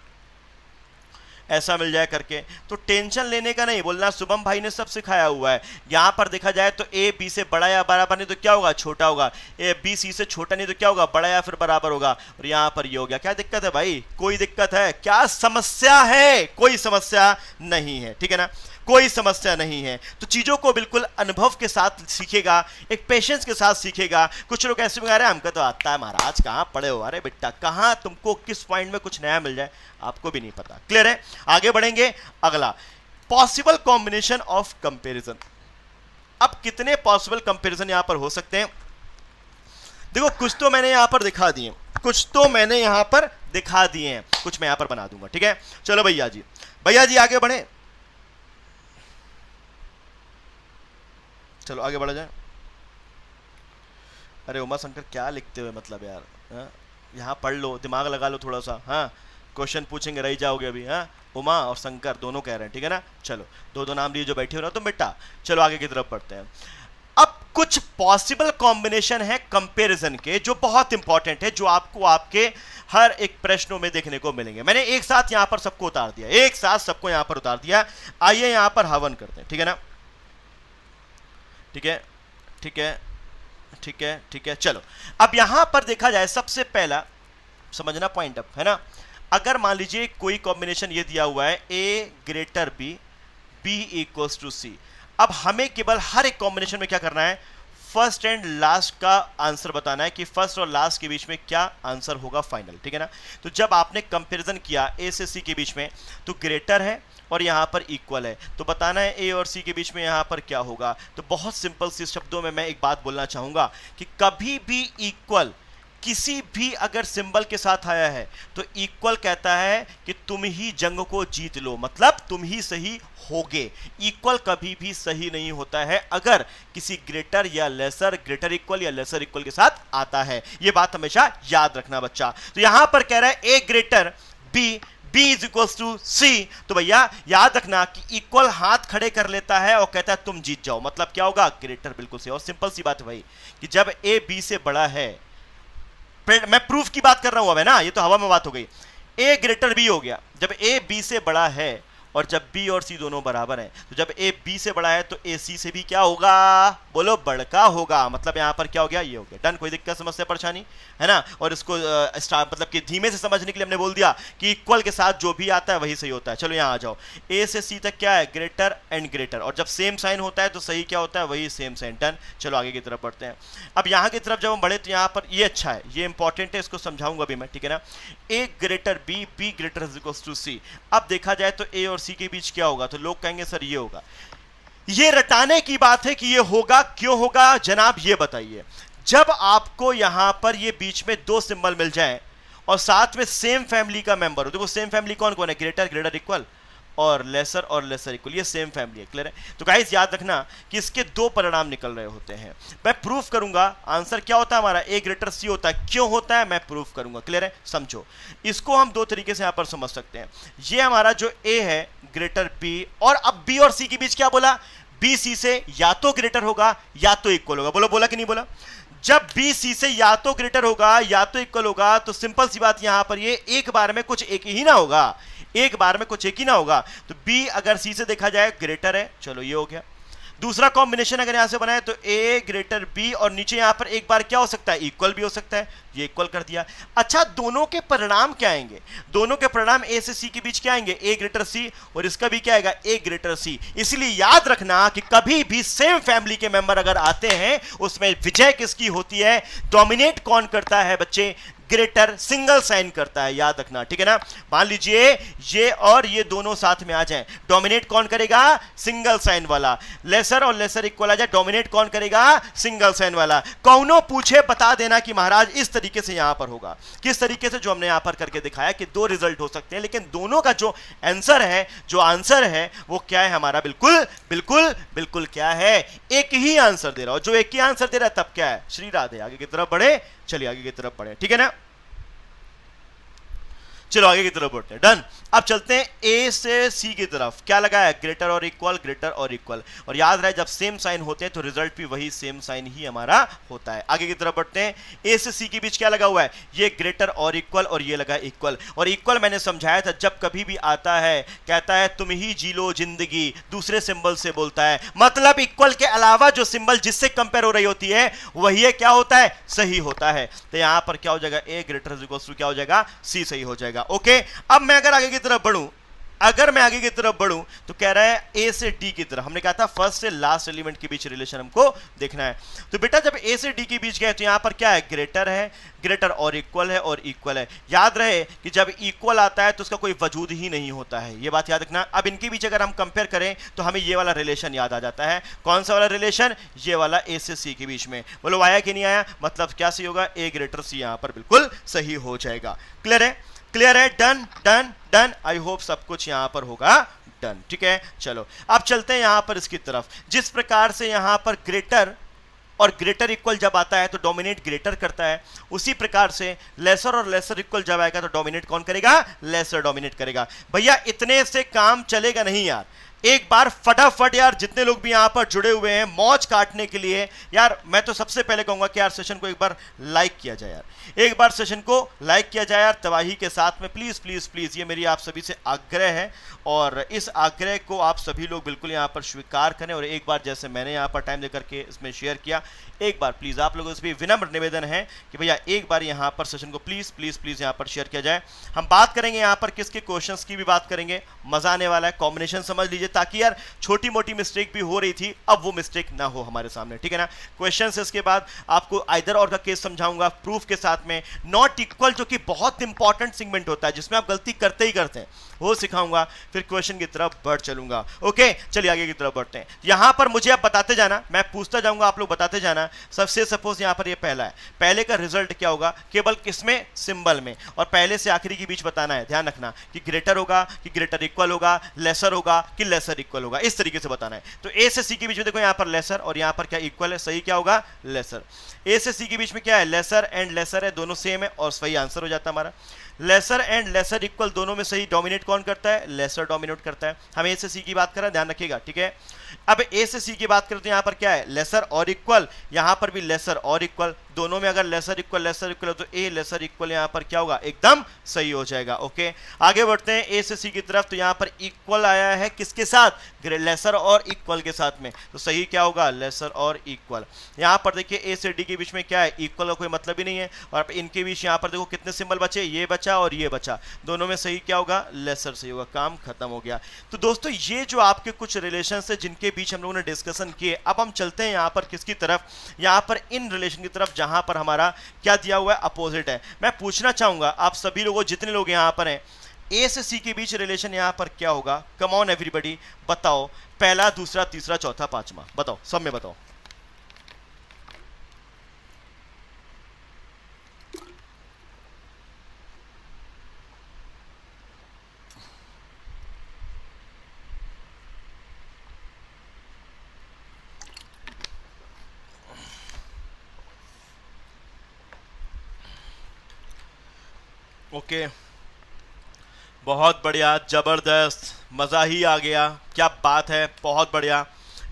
ऐसा मिल जाए करके, तो टेंशन लेने का नहीं, बोलना शुभम भाई ने सब सिखाया हुआ है। यहां पर देखा जाए तो ए बी से बड़ा या बराबर नहीं तो क्या होगा? छोटा होगा। ए बी सी से छोटा नहीं तो क्या होगा? बड़ा या फिर बराबर होगा। और यहां पर ये हो गया। क्या दिक्कत है भाई? कोई दिक्कत है? क्या समस्या है? कोई समस्या नहीं है, ठीक है ना, कोई समस्या नहीं है। तो चीजों को बिल्कुल अनुभव के साथ सीखेगा, एक पेशेंस के साथ सीखेगा। कुछ लोग ऐसे बता रहे हैं हमको तो आता है महाराज, कहां पढ़े हो? अरे बेटा, कहां तुमको किस पॉइंट में कुछ नया मिल जाए आपको भी नहीं पता। क्लियर है? आगे बढ़ेंगे। अगला, पॉसिबल कॉम्बिनेशन ऑफ कंपैरिजन। अब कितने पॉसिबल कंपैरिजन यहां पर हो सकते हैं? देखो कुछ तो मैंने यहां पर दिखा दिए, कुछ तो मैंने यहां पर दिखा दिए हैं, कुछ मैं यहां पर बना दूंगा। ठीक है, चलो भैया जी, भैया जी आगे बढ़े, चलो आगे बढ़ा जाए। अरे उमा शंकर क्या लिखते हुए मतलब यार, यहाँ पढ़ लो, दिमाग लगा लो थोड़ा सा। हाँ, क्वेश्चन पूछेंगे रह जाओगे अभी। हाँ, उमा और शंकर दोनों कह रहे हैं, ठीक है ना। चलो दो दो नाम लिए जो बैठे हो ना तुम बेटा। चलो आगे की तरफ पढ़ते हैं। अब कुछ पॉसिबल कॉम्बिनेशन है कंपैरिजन के जो बहुत इंपॉर्टेंट है, जो आपको आपके हर एक प्रश्नों में देखने को मिलेंगे। मैंने एक साथ यहां पर सबको उतार दिया, एक साथ सबको यहां पर उतार दिया। आइए यहां पर हवन करते हैं, ठीक है ना। ठीक है, ठीक है, ठीक है, ठीक है। चलो अब यहां पर देखा जाए, सबसे पहला समझना पॉइंट अप है ना। अगर मान लीजिए कोई कॉम्बिनेशन ये दिया हुआ है A greater B, B equals to C. अब हमें केवल हर एक कॉम्बिनेशन में क्या करना है, फर्स्ट एंड लास्ट का आंसर बताना है कि फर्स्ट और लास्ट के बीच में क्या आंसर होगा फाइनल, ठीक है ना। तो जब आपने कंपैरिजन किया ए से सी के बीच में, तो ग्रेटर है और यहां पर इक्वल है, तो बताना है ए और सी के बीच में यहां पर क्या होगा। तो बहुत सिंपल सी शब्दों में मैं एक बात बोलना चाहूंगा कि कभी भी इक्वल किसी भी अगर सिंबल के साथ आया है तो इक्वल कहता है कि तुम ही जंग को जीत लो, मतलब तुम ही सही होगे। इक्वल कभी भी सही नहीं होता है अगर किसी ग्रेटर या लेसर, ग्रेटर इक्वल या लेसर इक्वल के साथ आता है। यह बात हमेशा याद रखना बच्चा। तो यहां पर कह रहा है A greater B, B is equals to C. तो भैया याद रखना कि इक्वल हाथ खड़े कर लेता है और कहता है तुम जीत जाओ, मतलब क्या होगा, ग्रेटर। बिल्कुल सही। और सिंपल सी बात है भाई कि जब ए बी से बड़ा है, मैं प्रूफ की बात कर रहा हूं अब, है ना, ये तो हवा में बात हो गई। ए ग्रेटर बी हो गया जब ए बी से बड़ा है, और जब बी और सी दोनों बराबर हैं, तो जब ए बी से बड़ा है तो ए सी से भी क्या होगा, बोलो, बड़का होगा। मतलब यहां पर क्या हो गया, ये हो गया। डन। कोई दिक्कत, समस्या, परेशानी है ना। और इसको मतलब कि धीमे से समझने के लिए हमने बोल दिया कि इक्वल के साथ जो भी आता है वही सही होता है। चलो यहां आ जाओ, ए से सी तक क्या है, ग्रेटर एंड ग्रेटर, और जब सेम साइन होता है तो सही क्या होता है, वही सेम साइन। डन। चलो आगे की तरफ बढ़ते हैं। अब यहां की तरफ जब हम बढ़े तो यहां पर ये अच्छा है, ये इंपॉर्टेंट है, इसको समझाऊंगा अभी मैं, ठीक है ना। A greater B, B greater is equals to C. अब देखा जाए तो ए और सी के बीच क्या होगा, तो लोग कहेंगे सर ये होगा। ये रटाने की बात है कि ये होगा, क्यों होगा जनाब, ये बताइए। जब आपको यहां पर ये बीच में दो सिंबल मिल जाए और साथ में सेम फैमिली का मेंबर हो, देखो सेम फैमिली कौन कौन है, ग्रेटर ग्रेटर इक्वल और लेसर इक्वल, ये सेम फैमिली है। क्लियर है? तो गाइस याद रखना कि इसके दो परिणाम निकल रहे होते हैं। मैं प्रूफ करूंगा आंसर क्या होता है हमारा, ए ग्रेटर सी होता है। क्यों होता है मैं प्रूफ करूंगा। क्लियर है? समझो, इसको हम दो तरीके से यहां पर समझ सकते हैं। ये हमारा जो ए है ग्रेटर बी, और अब बी और सी के बीच क्या बोला, बी सी से या तो ग्रेटर होगा या तो इक्वल होगा। बोलो, बोला कि नहीं बोला? जब बी सी से या तो ग्रेटर होगा या तो इक्वल होगा, तो सिंपल सी बात यहां पर ये एक बार में कुछ एक ही ना होगा, एक बार में कुछ एक ही ना होगा। तो बी अगर सी से देखा जाए ग्रेटर है, चलो ये हो गया। दूसरा कॉम्बिनेशन अगर यहां से बनाए तो ए ग्रेटर बी, और नीचे यहां पर एक बार क्या हो सकता है, इक्वल भी हो सकता है, ये इक्वल कर दिया। अच्छा, दोनों के परिणाम क्या आएंगे, दोनों के परिणाम ए से सी के बीच क्या आएंगे, ए ग्रेटर सी, और इसका भी क्या आएगा, ए ग्रेटर सी। इसलिए याद रखना कि कभी भी सेम फैमिली के मेंबर अगर आते हैं उसमें विजय किसकी होती है, डोमिनेट कौन करता है बच्चे, ग्रेटर सिंगल साइन करता है, याद रखना। ठीक है ना? मान लीजिए ये और ये दोनों साथ में आ जाएं, डोमिनेट कौन करेगा, सिंगल साइन वाला। लेसर और लेसर इक्वल आ जाए, डोमिनेट कौन करेगा, सिंगल साइन वाला। कौनो पूछे बता देना कि महाराज इस तरीके से यहां पर होगा, किस तरीके से, जो हमने यहां पर करके दिखाया कि दो रिजल्ट हो सकते हैं, लेकिन दोनों का जो आंसर है, वो क्या है हमारा, बिल्कुल बिल्कुल बिल्कुल क्या है, एक ही आंसर दे रहा हो। जो एक ही आंसर दे रहा है तब क्या है, श्री राधे, आगे की तरफ बढ़े, चलिए आगे की तरफ बढ़े। ठीक है ना? चलो आगे की तरफ बढ़ते हैं। डन। अब चलते हैं ए से सी की तरफ। क्या लगा है, ग्रेटर और इक्वल, ग्रेटर और इक्वल। और याद रहे जब सेम साइन होते हैं तो रिजल्ट भी वही सेम साइन ही हमारा होता है। आगे की तरफ बढ़ते हैं। ए से सी के बीच क्या लगा हुआ है, ये ग्रेटर और इक्वल, और ये लगा इक्वल। और इक्वल मैंने समझाया था, जब कभी भी आता है कहता है तुम ही जी लो जिंदगी, दूसरे सिंबल से बोलता है, मतलब इक्वल के अलावा जो सिंबल जिससे कंपेयर हो रही होती है वही क्या होता है, सही होता है। तो यहां पर क्या हो जाएगा, ए ग्रेटर इक्वल टू क्या हो जाएगा, सी सही हो जाएगा। ओके, अब मैं अगर आगे की तरफ बढ़ूं, तो कह रहा है ए से डी की तरफ। हमने कहा था फर्स्ट से लास्ट एलिमेंट के बीच रिलेशन हमको देखना है। तो बेटा जब ए से डी के बीच गए तो यहां पर क्या है, ग्रेटर है, ग्रेटर और इक्वल है, और इक्वल है। याद रहे कि जब इक्वल आता है तो उसका कोई वजूद ही नहीं होता है, ये बात याद रखना। अब इनके बीच अगर हम कंपेयर करें तो हमें ये वाला रिलेशन याद आ जाता है। कौन सा वाला रिलेशन, ये वाला ए से सी के बीच में। बोलो आया कि नहीं आया, मतलब क्या सही होगा, ए ग्रेटर सी यहां पर बिल्कुल सही हो जाएगा। क्लियर है? क्लियर है? Done done done. I hope सब कुछ यहां पर होगा डन। ठीक है, चलो अब चलते हैं यहां पर इसकी तरफ। जिस प्रकार से यहां पर ग्रेटर और ग्रेटर इक्वल जब आता है तो डोमिनेट ग्रेटर करता है, उसी प्रकार से लेसर और लेसर इक्वल जब आएगा तो डोमिनेट कौन करेगा, लेसर डोमिनेट करेगा। भैया इतने से काम चलेगा नहीं यार, एक बार फटाफट यार जितने लोग भी यहां पर जुड़े हुए हैं मौज काटने के लिए, यार मैं तो सबसे पहले कहूंगा कि यार सेशन को एक बार लाइक किया जाए, यार एक बार सेशन को लाइक किया जाए यार तबाही के साथ में, प्लीज प्लीज प्लीज, ये मेरी आप सभी से आग्रह है। और इस आग्रह को आप सभी लोग बिल्कुल यहां पर स्वीकार करें, और एक बार जैसे मैंने यहां पर टाइम देकर के इसमें शेयर किया, एक बार प्लीज आप लोगों से भी विनम्र निवेदन है कि भैया एक बार यहां पर सेशन को प्लीज प्लीज प्लीज यहां पर शेयर किया जाए। हम बात करेंगे यहां पर किसके क्वेश्चंस की भी बात करेंगे, मजा आने वाला है, कॉम्बिनेशन समझ लीजिए, ताकि यार छोटी मोटी मिस्टेक भी हो रही थी अब वो मिस्टेक ना हो हमारे सामने। ठीक है ना? क्वेश्चंस इसके बाद आपको आइदर और का केस समझाऊंगा प्रूफ के साथ में, नॉट इक्वल जो कि बहुत इंपॉर्टेंट सेगमेंट होता है जिसमें आप गलती करते ही करते हैं, वो सिखाऊंगा, फिर क्वेश्चन की तरफ बढ़ चलूंगा। ओके, चलिए आगे की तरफ बढ़ते हैं। यहां पर मुझे आप बताते जाना, मैं पूछता जाऊंगा, आप लोग बताते जाना। सबसे सपोज यहां पर ये पहला है, पहले का रिजल्ट क्या होगा, केवल किसमें, सिंबल में, और पहले से आखिरी के बीच बताना है। ध्यान रखना कि ग्रेटर होगा कि ग्रेटर इक्वल होगा, लेसर होगा कि लेसर इक्वल होगा, इस तरीके से बताना है। तो ए से सी के बीच में देखो यहां पर लेसर और यहां पर क्या इक्वल है, सही क्या होगा, लेसर। ए से सी के बीच में क्या है, लेसर एंड लेसर है, दोनों सेम है, और सही आंसर हो जाता है हमारा। लेसर एंड लेसर इक्वल दोनों में सही, डोमिनेट कौन करता है, लेसर डोमिनेट करता है। हम ए से सी की बात कर रहे हैं, ध्यान रखिएगा। ठीक है, अब ए से सी की बात करें तो यहां पर क्या है, लेसर और इक्वल, यहां पर भी लेसर और इक्वल, दोनों में अगर लेसर इक्वल हो तो ए लेसर इक्वल यहां पर क्या होगा, एकदम सही हो जाएगा। ओके, आगे बढ़ते हैं ए से सी की तरफ। तो यहां पर इक्वल आया है किसके साथ, लेसर और इक्वल के साथ में, तो सही क्या होगा, लेसर और इक्वल। यहां पर देखिए ए से डी के बीच में क्या है, इक्वल का कोई मतलब ही नहीं है, और इनके बीच यहां पर देखो कितने सिंबल बचे, ये बचा और ये बचा, दोनों में सही क्या होगा, लेसर सही होगा, काम खत्म हो गया। तो दोस्तों ये जो आपके कुछ रिलेशन है जिनके बीच हम लोगों ने डिस्कशन किए, अब हम चलते हैं यहां पर किसकी तरफ, यहां पर इन रिलेशन की तरफ जहां पर हमारा क्या दिया हुआ है, अपोजिट है। मैं पूछना चाहूंगा आप सभी लोगों, जितने लोग यहां पर हैं, ए से सी के बीच रिलेशन यहां पर क्या होगा, कम ऑन एवरीबॉडी बताओ, पहला दूसरा तीसरा चौथा पांचवा, बताओ, सब में बताओ। ओके, बहुत बढ़िया, जबरदस्त, मजा ही आ गया, क्या बात है, बहुत बढ़िया।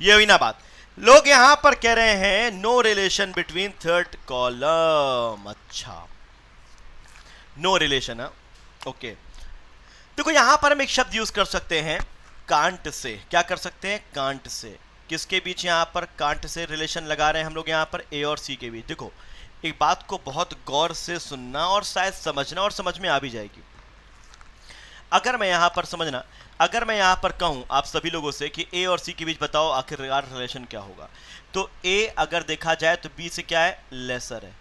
ये हुई ना बात। लोग यहां पर कह रहे हैं no relation between third column. अच्छा, नो रिलेशन है, ओके। देखो यहां पर हम एक शब्द यूज कर सकते हैं कांट से। क्या कर सकते हैं? Can't say. किसके बीच यहां पर कांट से रिलेशन लगा रहे हैं हम लोग यहां पर? ए और सी के बीच। देखो एक बात को बहुत गौर से सुनना और शायद समझना, और समझ में आ भी जाएगी। अगर मैं यहां पर समझना, अगर मैं यहां पर कहूं आप सभी लोगों से कि ए और सी के बीच बताओ आखिरकार रिलेशन क्या होगा, तो ए अगर देखा जाए तो बी से क्या है? लेसर है।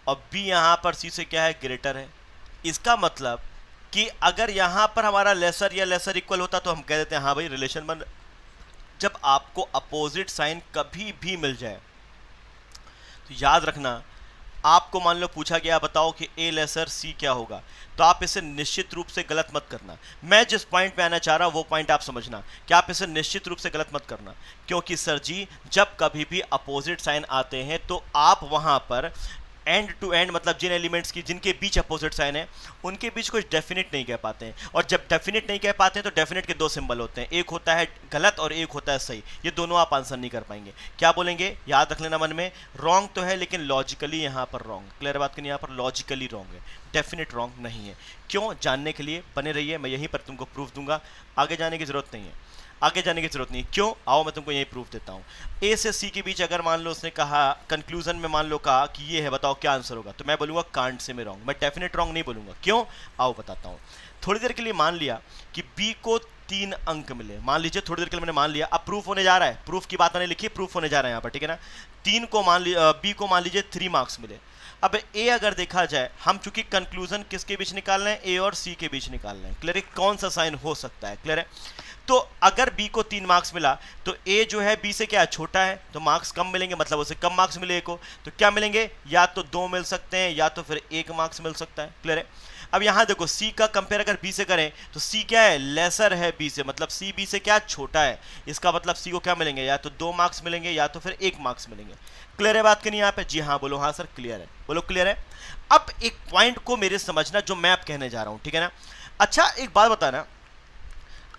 और बी यहां पर सी से क्या है? ग्रेटर है। इसका मतलब कि अगर यहां पर हमारा लेसर या लेसर इक्वल होता तो हम कह देते हैं हाँ भाई रिलेशन बन। जब आपको अपोजिट साइन कभी भी मिल जाए तो याद रखना, आपको मान लो पूछा गया बताओ कि ए लेसर सी क्या होगा, तो आप इसे निश्चित रूप से गलत मत करना। मैं जिस पॉइंट पे आना चाह रहा हूं वो पॉइंट आप समझना कि आप इसे निश्चित रूप से गलत मत करना, क्योंकि सर जी जब कभी भी अपोजिट साइन आते हैं तो आप वहां पर एंड टू एंड, मतलब जिन एलिमेंट्स की जिनके बीच अपोजिट साइन है उनके बीच कुछ डेफिनेट नहीं कह पाते हैं। और जब डेफिनेट नहीं कह पाते हैं तो डेफिनेट के दो सिंबल होते हैं, एक होता है गलत और एक होता है सही। ये दोनों आप आंसर नहीं कर पाएंगे। क्या बोलेंगे? याद रख लेना मन में, रॉन्ग तो है लेकिन लॉजिकली यहाँ पर रॉन्ग। क्लियर बात करनी, यहाँ पर लॉजिकली रॉन्ग है, डेफिनेट रॉन्ग नहीं है। क्यों? जानने के लिए बने रहिए, मैं यहीं पर तुमको प्रूफ दूंगा। आगे जाने की जरूरत नहीं है, आगे जाने की जरूरत नहीं। क्यों? आओ मैं तुमको यही प्रूफ देता हूँ। ए से सी के बीच अगर मान लो उसने कहा कंक्लूजन में, मान लो कहा कि ये है, बताओ क्या आंसर होगा, तो मैं बोलूंगा कांट से में रॉन्ग, मैं डेफिनेट रॉन्ग नहीं बोलूंगा। क्यों? आओ बताता हूँ। थोड़ी देर के लिए मान लिया कि बी को 3 अंक मिले, मान लीजिए थोड़ी देर के लिए मैंने मान लिया। अब प्रूफ होने जा रहा है, प्रूफ की बात मैंने लिखी, प्रूफ होने जा रहा है यहाँ पर, ठीक है ना। 3 को मान लिया, बी को मान लीजिए 3 मार्क्स मिले। अब ए अगर देखा जाए, हम चूंकि कंक्लूजन किसके बीच निकाल रहे हैं? ए और सी के बीच निकाल रहे हैं। क्लियर है? कौन सा साइन हो सकता है? क्लियर है? तो अगर बी को 3 मार्क्स मिला तो ए जो है बी से क्या छोटा है, तो मार्क्स कम मिलेंगे, मतलब उसे कम मार्क्स मिले ए को। तो क्या मिलेंगे? या तो 2 मिल सकते हैं या तो फिर 1 मार्क्स मिल सकता है। क्लियर है? अब यहां देखो सी का कंपेयर अगर बी से करें तो सी क्या है? लेसर है बी से, मतलब सी बी से क्या छोटा है। इसका मतलब सी को क्या मिलेंगे? या तो 2 मार्क्स मिलेंगे या तो फिर 1 मार्क्स मिलेंगे। क्लियर है बात करनी यहाँ पे? जी हाँ बोलो, हाँ सर क्लियर है, बोलो क्लियर है। अब एक पॉइंट को मेरे समझना जो मैं अब कहने जा रहा हूं, ठीक है ना। अच्छा एक बात बताना,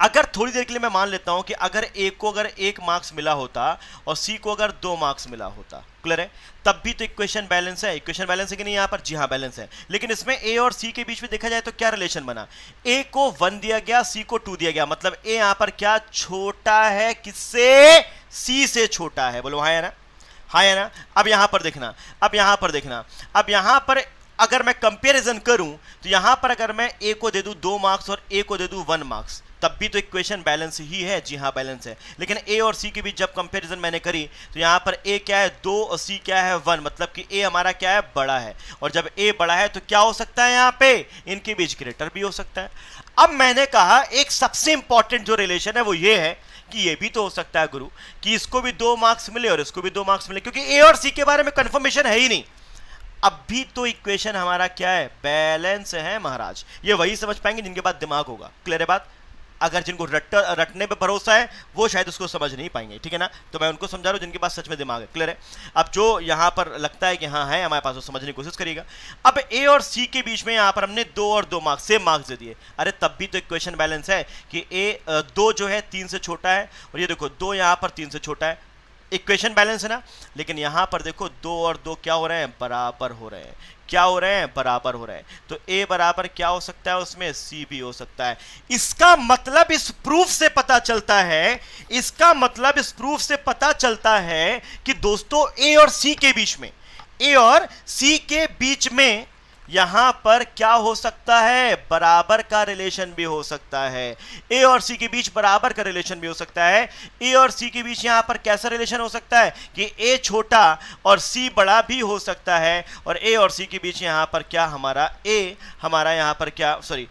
अगर थोड़ी देर के लिए मैं मान लेता हूं कि अगर ए को अगर 1 मार्क्स मिला होता और सी को अगर 2 मार्क्स मिला होता, क्लियर है, तब भी तो इक्वेशन बैलेंस है। इक्वेशन बैलेंस है कि नहीं यहाँ पर? जी हाँ बैलेंस है। लेकिन इसमें ए और सी के बीच में देखा जाए तो क्या रिलेशन बना? ए को 1 दिया गया, सी को 2 दिया गया, मतलब ए यहां पर क्या छोटा है? किससे? सी से छोटा है। बोलो हाँ है ना, हाँ है ना। अब यहां पर देखना, अब यहां पर देखना, अब यहां पर अगर मैं कंपैरिजन करूं तो यहां पर अगर मैं ए को दे दूं 2 मार्क्स और ए को दे दूं 1 मार्क्स, तब भी तो इक्वेशन बैलेंस ही है। जी हाँ बैलेंस है। लेकिन ए और सी के बीच जब कंपैरिजन मैंने करी तो यहां पर ए क्या है? 2 और सी क्या है? 1, मतलब कि ए हमारा क्या है? बड़ा है। और जब ए बड़ा है तो क्या हो सकता है? यहां पे इनके बीच ग्रेटर भी हो सकता है। अब मैंने कहा एक सबसे इंपॉर्टेंट जो रिलेशन है वो ये है कि ये भी तो हो सकता है गुरु कि इसको भी 2 मार्क्स मिले और इसको भी 2 मार्क्स मिले, क्योंकि ए और सी के बारे में कंफर्मेशन है ही नहीं। अब भी तो इक्वेशन हमारा क्या है? बैलेंस है महाराज। ये वही समझ पाएंगे जिनके पास दिमाग होगा। क्लियर है बात? अगर जिनको रटने पे भरोसा है वो शायद उसको समझ नहीं पाएंगे, ठीक है ना। तो मैं उनको समझा रहा हूं जिनके पास सच में दिमाग है। क्लियर है? अब जो यहां पर लगता है कि हाँ है हमारे पास, वो समझने की कोशिश करिएगा। अब ए और सी के बीच में यहां पर हमने 2 और 2 मार्क्स, सेम मार्क्स दे दिए। अरे तब भी तो इक्वेशन बैलेंस है कि ए 2 जो है 3 से छोटा है, और ये देखो 2 यहां पर 3 से छोटा है। इक्वेशन बैलेंस है ना। लेकिन यहां पर देखो 2 और 2 क्या हो रहे हैं? बराबर हो रहे हैं। क्या हो रहे हैं? बराबर हो रहे हैं। तो ए बराबर क्या हो सकता है? उसमें सी भी हो सकता है। इसका मतलब इस प्रूफ से पता चलता है, इसका मतलब इस प्रूफ से पता चलता है कि दोस्तों ए और सी के बीच में, ए और सी के बीच में यहां पर क्या हो सकता है? बराबर का रिलेशन भी हो सकता है। ए और सी के बीच बराबर का रिलेशन भी हो सकता है। ए और सी के बीच यहां पर कैसा रिलेशन हो सकता है कि ए छोटा और सी बड़ा भी हो सकता है। और ए और सी के बीच यहां पर क्या हमारा ए हमारा यहां पर क्या, सॉरी,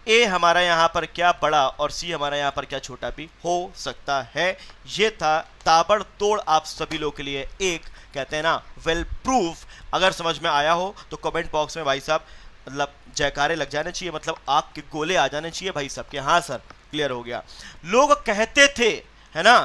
ए हमारा यहां पर क्या बड़ा और सी हमारा यहां पर क्या छोटा भी हो सकता है। ये था ताबड़तोड़ आप सभी लोगों के लिए एक, कहते हैं ना, वेल प्रूफ। अगर समझ में आया हो तो कमेंट बॉक्स में भाई साहब मतलब जयकारे लग जाने चाहिए, मतलब आग के गोले आ जाने चाहिए भाई साहब के। हाँ सर क्लियर हो गया। लोग कहते थे, है ना,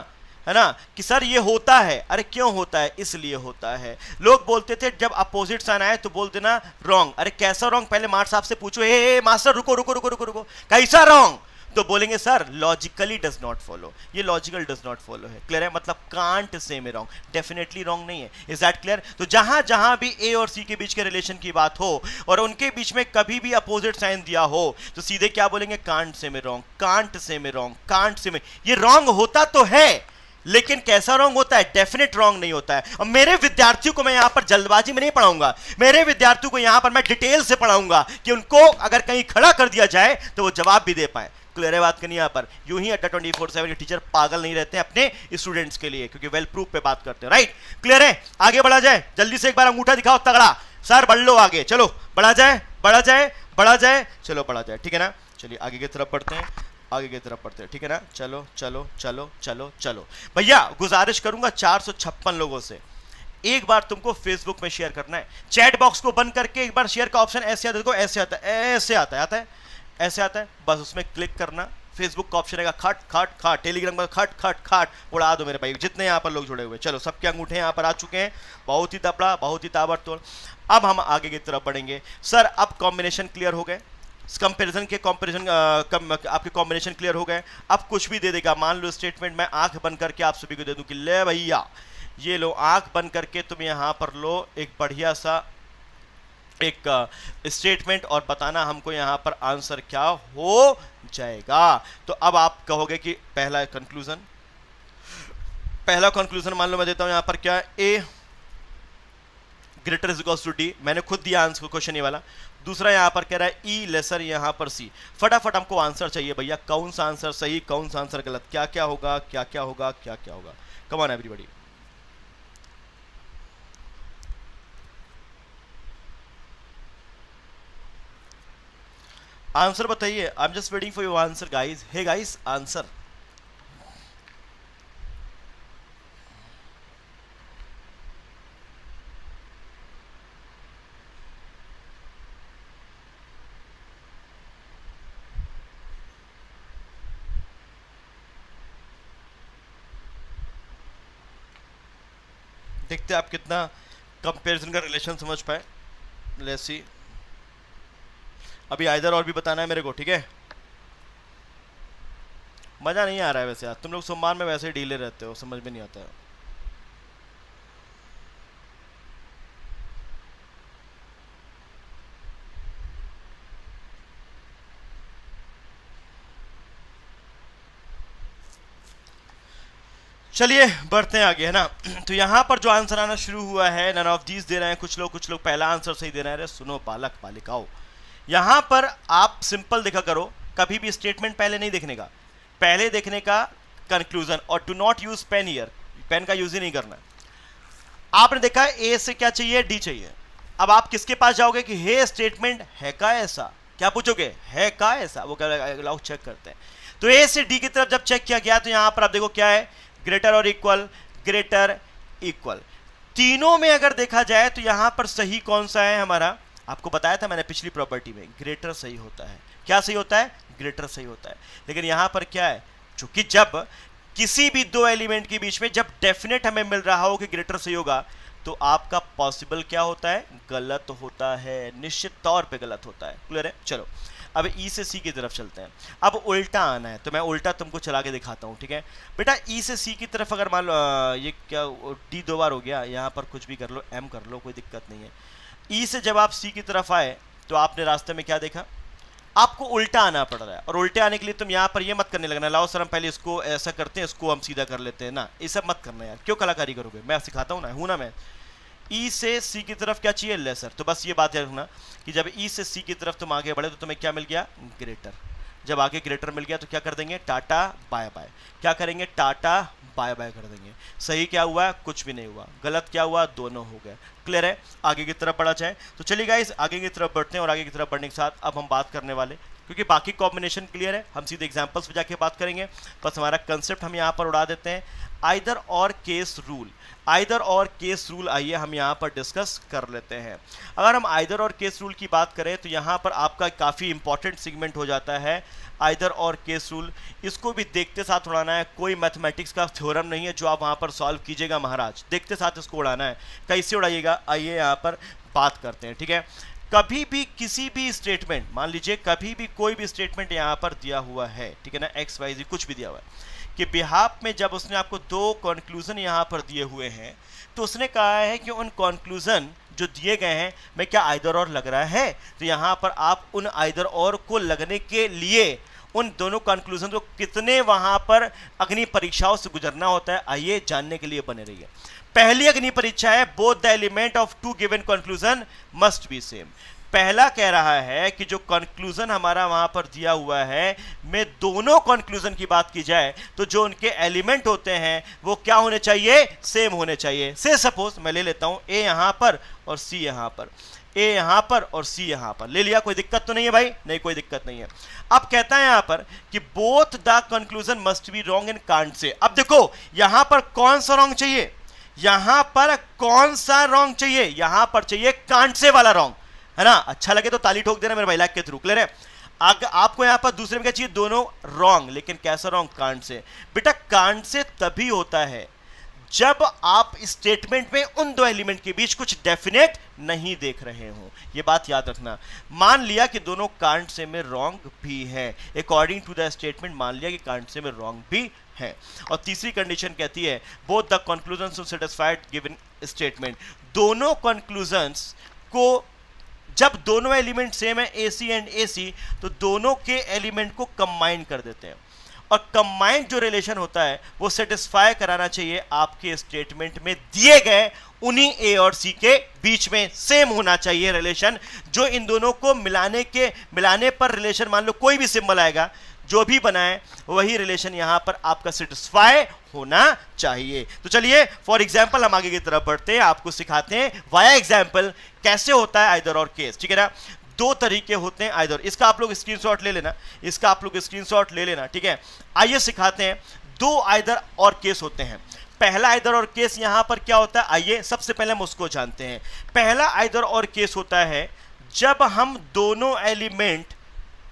है ना, कि सर ये होता है। अरे क्यों होता है? इसलिए होता है। लोग बोलते थे जब अपोजिट साइन आए तो बोल देना रॉन्ग। अरे कैसा रॉन्ग? पहले मास्टर साहब से पूछो, ए मास्टर रुको रुको रुको रुको रुको, कैसा रॉन्ग? तो बोलेंगे sir logically does not follow. ये लॉजिकल डज नॉट फॉलो है। क्लियर है? मतलब कांट से में रॉन्ग, डेफिनेटली रॉन्ग नहीं है। Is that clear? तो जहां जहां भी ए और सी के बीच के रिलेशन की बात हो और उनके बीच में कभी भी अपोजिट साइन दिया हो तो सीधे क्या बोलेंगे? कांट से में रॉन्ग, कांट से में रॉन्ग, कांट से में। ये रॉन्ग होता तो है लेकिन कैसा रॉन्ग होता है? डेफिनेट रॉन्ग नहीं होता है। और मेरे विद्यार्थियों को मैं यहां पर जल्दबाजी में नहीं पढ़ाऊंगा, मेरे विद्यार्थियों को यहां पर मैं डिटेल से पढ़ाऊंगा कि उनको अगर कहीं खड़ा कर दिया जाए तो वो जवाब भी दे पाए। क्लियर है बात करनी यहां पर? यूं ही अड्डा 24/7 के टीचर पागल नहीं रहते अपने स्टूडेंट्स के लिए, क्योंकि वेल प्रूफ पे बात करते हैं। राइट? क्लियर है? आगे बढ़ा जाए, जल्दी से एक बार अंगूठा दिखाओ तगड़ा। सर बढ़ लो आगे, चलो बढ़ा जाए बढ़ा जाए बढ़ा जाए, चलो बढ़ा जाए। ठीक है ना? चलिए आगे की तरफ बढ़ते हैं, आगे की तरफ बढ़ते हैं। ठीक है ना? चलो चलो चलो चलो चलो भैया, गुजारिश करूंगा 456 लोगों से एक बार तुमको फेसबुक में शेयर करना है। चैट बॉक्स को बंद करके एक बार शेयर का ऑप्शन ऐसे आता है, देखो ऐसे आता है, ऐसे आता है, आता है ऐसे आता है, बस उसमें क्लिक करना। फेसबुक का ऑप्शन रहेगा, खट खट खट, टेलीग्राम का खट खट खट, उड़ा दो मेरे भाई जितने यहाँ पर लोग जुड़े हुए। चलो सबके अंगूठे यहाँ पर आ चुके हैं, बहुत ही तपड़ा, बहुत ही ताबड़तोड़। अब हम आगे की तरफ बढ़ेंगे। सर अब कॉम्बिनेशन क्लियर हो गए, कंपैरिजन के आपके कॉम्बिनेशन क्लियर हो गए। अब कुछ भी दे देगा, मान लो स्टेटमेंट मैं आंख बंद करके आप सभी को दे दूं कि ले भैया ये लो, आंख बंद करके तुम यहाँ पर लो एक बढ़िया सा एक स्टेटमेंट और बताना हमको यहाँ पर आंसर क्या हो जाएगा। तो अब आप कहोगे कि पहला कंक्लूजन मान लो मैं देता हूं यहाँ पर क्या है, A greater is equals to D, मैंने खुद दिया आंसर क्वेश्चन ये वाला। दूसरा यहाँ पर कह रहा है ई लेसर यहाँ पर सी। फटाफट हमको आंसर चाहिए भैया, कौन सा आंसर सही कौन सा आंसर गलत, क्या क्या होगा क्या क्या होगा क्या क्या होगा। कम ऑन एवरीबॉडी, आंसर बताइए। I am just waiting for your answer guys. Hey guys answer. देखते हैं आप कितना कंपैरिजन का रिलेशन समझ पाए। लेट्स सी, अभी आइदर और भी बताना है मेरे को। ठीक है, मजा नहीं आ रहा है वैसे यार, तुम लोग सोमवार में वैसे ही ढीले रहते हो, समझ में नहीं आता है। चलिए बढ़ते हैं आगे, है ना। तो यहां पर जो आंसर आना शुरू हुआ है, नन ऑफ दीज दे रहे हैं कुछ लोग पहला आंसर सही दे रहे हैं। सुनो बालक बालिकाओं, यहां पर आप सिंपल देखा करो, कभी भी स्टेटमेंट पहले नहीं देखने का, पहले देखने का कंक्लूजन। और do not use pen here, pen का यूज ही नहीं करना। आपने देखा ए से क्या चाहिए, डी चाहिए। अब आप किसके पास जाओगे कि हे स्टेटमेंट है का ऐसा, क्या पूछोगे है का ऐसा, वो क्या चेक करते हैं। तो ए से डी की तरफ जब चेक किया गया तो यहां पर आप देखो क्या है, ग्रेटर और इक्वल, ग्रेटर इक्वल। तीनों में अगर देखा जाए तो यहां पर सही कौन सा है हमारा, आपको बताया था मैंने पिछली प्रॉपर्टी में, ग्रेटर सही होता है। क्या सही होता है? ग्रेटर सही होता है। लेकिन यहां पर क्या है, चूंकि जब किसी भी दो एलिमेंट के बीच में जब डेफिनेट हमें मिल रहा हो कि ग्रेटर सही होगा, तो आपका पॉसिबल क्या होता है, गलत होता है, निश्चित तौर पे गलत होता है। क्लियर है? चलो अब ई से सी की तरफ चलते हैं। अब उल्टा आना है, तो मैं उल्टा तुमको चला के दिखाता हूँ। ठीक है बेटा, ई से सी की तरफ अगर मान लो ये क्या डी दो बार हो गया, यहाँ पर कुछ भी कर लो, एम कर लो, कोई दिक्कत नहीं है। ई से जब आप सी की तरफ आए तो आपने रास्ते में क्या देखा, आपको उल्टा आना पड़ रहा है। और उल्टे आने के लिए तुम यहाँ पर ये मत करने लगना, लाओ सर हम पहले इसको ऐसा करते हैं, इसको हम सीधा कर लेते हैं ना, ये सब मत करना यार, क्यों कलाकारी करोगे, मैं सिखाता हूँ ना, हूँ ना मैं। ई से सी की तरफ क्या चाहिए, लेसर। तो बस ये बात याद रखना कि जब ई से सी की तरफ तुम आगे बढ़े तो तुम्हें क्या मिल गया, ग्रेटर। जब आगे ग्रेटर मिल गया तो क्या कर देंगे, टाटा बाय बाय। क्या करेंगे, टाटा बाय बाय कर देंगे। सही क्या हुआ, कुछ भी नहीं हुआ। गलत क्या हुआ, दोनों हो गए। क्लियर है? आगे की तरफ बढ़ा जाए तो चलिए गाइस आगे की तरफ बढ़ते हैं। और आगे की तरफ बढ़ने के साथ अब हम बात करने वाले क्योंकि बाकी कॉम्बिनेशन क्लियर है, हम सीधे एग्जांपल्स पे जाके बात करेंगे। बस हमारा कंसेप्ट हम यहाँ पर उड़ा देते हैं। आइदर और केस रूल, आइदर और केस रूल आइए हम यहाँ पर डिस्कस कर लेते हैं। अगर हम आइदर और केस रूल की बात करें तो यहाँ पर आपका काफ़ी इंपॉर्टेंट सेगमेंट हो जाता है आइदर और केस रूल। इसको भी देखते साथ उड़ाना है, कोई मैथमेटिक्स का थ्योरम नहीं है जो आप वहाँ पर सॉल्व कीजिएगा महाराज, देखते साथ इसको उड़ाना है। कैसे उड़ाइएगा आइए यहाँ पर बात करते हैं, ठीक है। कभी भी किसी भी स्टेटमेंट, मान लीजिए कभी भी कोई भी स्टेटमेंट यहाँ पर दिया हुआ है, ठीक है ना, एक्स वाई जी कुछ भी दिया हुआ है, कि बिहाफ में जब उसने आपको दो कंक्लूजन यहाँ पर दिए हुए हैं तो उसने कहा है कि उन कंक्लूजन जो दिए गए हैं में क्या आइदर और लग रहा है, तो यहाँ पर आप उन आइदर और को लगने के लिए उन दोनों कंक्लूजन को कितने वहाँ पर अग्नि परीक्षाओं से गुजरना होता है आइए जानने के लिए बने रहिए। पहली अग्नि परीक्षा है both the element of two given conclusion must be same. पहला कह रहा है कि जो कंक्लूजन हमारा वहां पर दिया हुआ है में दोनों कंक्लूजन की बात की जाए तो जो उनके एलिमेंट होते हैं वो क्या होने चाहिए, सेम होने चाहिए। से सपोज मैं ले लेता हूं ए यहां पर और सी यहां पर, ए यहां पर और सी यहां पर ले लिया, कोई दिक्कत तो नहीं है भाई, नहीं कोई दिक्कत नहीं है। अब कहता है यहां पर कि both the conclusion must be wrong in can't say. अब देखो यहां पर कौन सा रॉन्ग चाहिए, यहां पर कौन सा रॉन्ग चाहिए, यहां पर चाहिए कांट से वाला रॉन्ग, है ना। अच्छा लगे तो ताली ठोक देना मेरे भाई लाइक के थ्रू, क्लियर है। अगर आपको यहां पर दूसरे में क्या चाहिए, दोनों रॉन्ग, लेकिन कैसा रॉन्ग, कांट से। बेटा कांट से तभी होता है जब आप स्टेटमेंट में उन दो एलिमेंट के बीच कुछ डेफिनेट नहीं देख रहे हो, ये बात याद रखना। मान लिया कि दोनों कांट से में रॉन्ग भी है, अकॉर्डिंग टू द स्टेटमेंट मान लिया कि कांट से में रॉन्ग भी है। और तीसरी कंडीशन कहती है both the conclusions satisfied given statement. दोनों कंक्लूजन्स को जब दोनों एलिमेंट सेम है ए सी एंड ए सी तो दोनों के एलिमेंट को कंबाइन कर देते हैं और कंबाइंड जो रिलेशन होता है वो सेटिस्फाई कराना चाहिए आपके स्टेटमेंट में दिए गए उन्हीं ए और सी के बीच में सेम होना चाहिए रिलेशन। जो इन दोनों को मिलाने पर रिलेशन, मान लो कोई भी सिंबल आएगा जो भी बनाए वही रिलेशन यहां पर आपका सेटिस्फाई होना चाहिए। तो चलिए फॉर एग्जांपल हम आगे की तरफ बढ़ते हैं, आपको सिखाते हैं वाया एग्जांपल कैसे होता है आइदर और केस, ठीक है ना। दो तरीके होते हैं आइदर, इसका आप लोग स्क्रीनशॉट ले लेना, इसका आप लोग स्क्रीनशॉट ले लेना, ठीक है। आइए सिखाते हैं, दो आइदर और केस होते हैं। पहला आइदर और केस यहां पर क्या होता है, आइए सबसे पहले हम उसको जानते हैं। पहला आइदर और केस होता है जब हम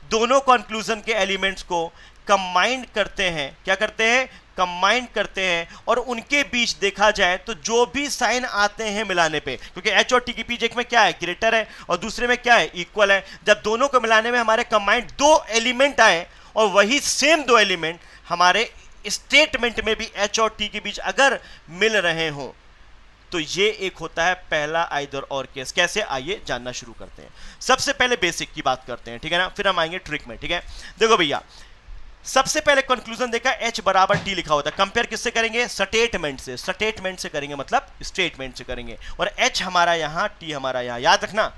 दोनों कंक्लूजन के एलिमेंट्स को कंबाइन करते हैं। क्या करते हैं, कंबाइन करते हैं, और उनके बीच देखा जाए तो जो भी साइन आते हैं मिलाने पे, क्योंकि एच और टी के बीच एक में क्या है, ग्रेटर है, और दूसरे में क्या है, इक्वल है। जब दोनों को मिलाने में हमारे कंबाइंड दो एलिमेंट आए और वही सेम दो एलिमेंट हमारे स्टेटमेंट में भी एच और टी के बीच अगर मिल रहे हो तो ये एक होता है पहला आइदर और केस। कैसे, आइए जानना शुरू करते हैं। सबसे पहले बेसिक की बात करते हैं, ठीक है ना, फिर हम आएंगे ट्रिक में, ठीक है। देखो भैया सबसे पहले कंक्लूजन देखा H बराबर T लिखा होता है, कंपेयर किससे करेंगे, स्टेटमेंट से, स्टेटमेंट से करेंगे, मतलब स्टेटमेंट से करेंगे। और H हमारा यहां, T हमारा यहां। याद रखना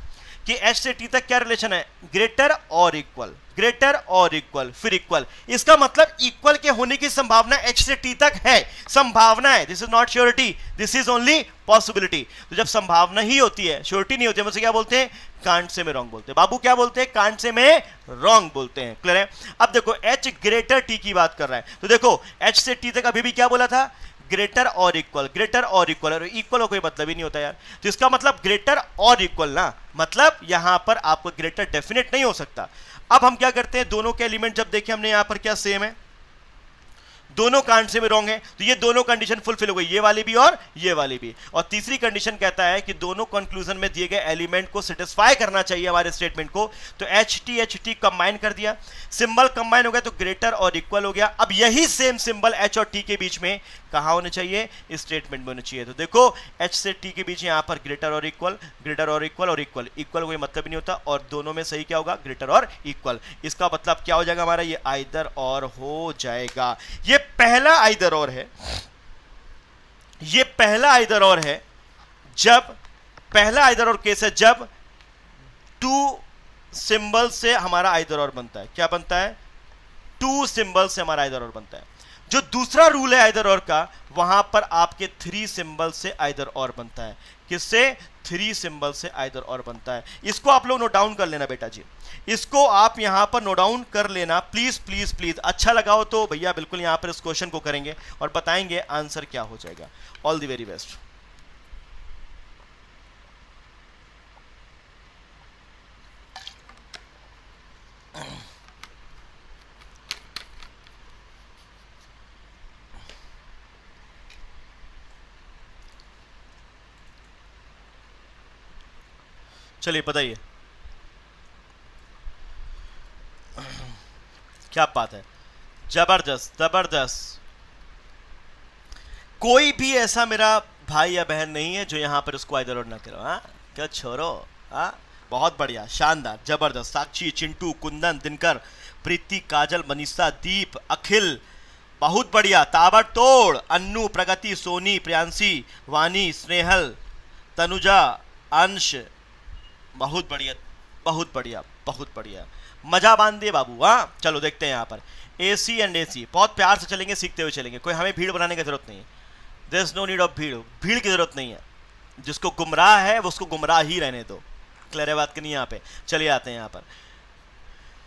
कि H से T तक क्या रिलेशन है, ग्रेटर और इक्वल, ग्रेटर और इक्वल, फिर इक्वल। इसका मतलब इक्वल के होने की संभावना H से T तक है, संभावना है, this is not surety, this is only possibility. तो जब संभावना ही होती है, श्योरिटी नहीं होती है, मुझसे क्या बोलते हैं, कांट से में रॉन्ग बोलते हैं। बाबू क्या बोलते हैं, कांट से में रॉन्ग बोलते हैं, क्लियर है। अब देखो H ग्रेटर T की बात कर रहा है, तो देखो H से T तक अभी भी क्या बोला था, ग्रेटर और इक्वल, ग्रेटर और इक्वल, और इक्वल का कोई मतलब ही नहीं होता यार। तो इसका मतलब ग्रेटर और इक्वल ना, मतलब यहां पर आपको ग्रेटर डेफिनेट नहीं हो सकता। अब हम क्या करते हैं, दोनों के एलिमेंट जब देखें हमने यहां पर क्या सेम है, दोनों कांट से में रॉन्ग है, तो ये दोनों कंडीशन फुलफिल हो गई, ये वाली भी और ये वाली भी। और तीसरी कंडीशन कहता है कि दोनों कंक्लूजन में दिए गए एलिमेंट को सेटिस्फाई करना चाहिए हमारे स्टेटमेंट को। तो एच टी कंबाइन कर दिया, सिंबल कंबाइन हो गया तो ग्रेटर और इक्वल हो गया। अब यही सेम सिंबल एच और टी के बीच में कहां होने चाहिए, स्टेटमेंट में होने चाहिए। तो देखो एच से टी के बीच यहां पर ग्रेटर और इक्वल, ग्रेटर और इक्वल, और इक्वल, इक्वल कोई मतलब ही नहीं होता, और दोनों में सही क्या होगा, ग्रेटर और इक्वल। इसका मतलब क्या हो जाएगा हमारा, ये आइदर और हो जाएगा। ये पहला आइदर और है, ये पहला आइदर और है जब, पहला आइदर और केस है जब टू सिंबल से हमारा आइदर और बनता है। क्या बनता है, टू सिंबल से हमारा आइदर और बनता है। जो दूसरा रूल है आइदर और का, वहां पर आपके थ्री सिंबल से आइदर और बनता है। किससे, 3 सिंबल से आइदर और बनता है। इसको आप लोग नोट डाउन कर लेना बेटा जी, इसको आप यहां पर नोट डाउन कर लेना प्लीज प्लीज प्लीज। अच्छा लगा हो तो भैया बिल्कुल यहां पर इस क्वेश्चन को करेंगे और बताएंगे आंसर क्या हो जाएगा। All the very best. चलिए बताइए क्या बात है, जबरदस्त जबरदस्त। कोई भी ऐसा मेरा भाई या बहन नहीं है जो यहां पर उसको आइदर और ना करो। हाँ क्या छोरो, हाँ बहुत बढ़िया, शानदार, जबरदस्त। साक्षी, चिंटू, कुंदन, दिनकर, प्रीति, काजल, मनीषा, दीप, अखिल, बहुत बढ़िया, ताबड़तोड़, अन्नू, प्रगति, सोनी, प्रियांशी, वानी, स्नेहल, तनुजा, अंश, बहुत बढ़िया बहुत बढ़िया बहुत बढ़िया, मजा बांध दिए बाबू। हाँ चलो देखते हैं यहाँ पर AC एंड AC, बहुत प्यार से चलेंगे, सीखते हुए चलेंगे, कोई हमें भीड़ बनाने की जरूरत नहीं है। There is no need of भीड़, भीड़ की जरूरत नहीं है। जिसको गुमराह है वो उसको गुमराह ही रहने दो। क्लियर है बात की नहीं यहाँ पे। चलिए आते हैं यहाँ पर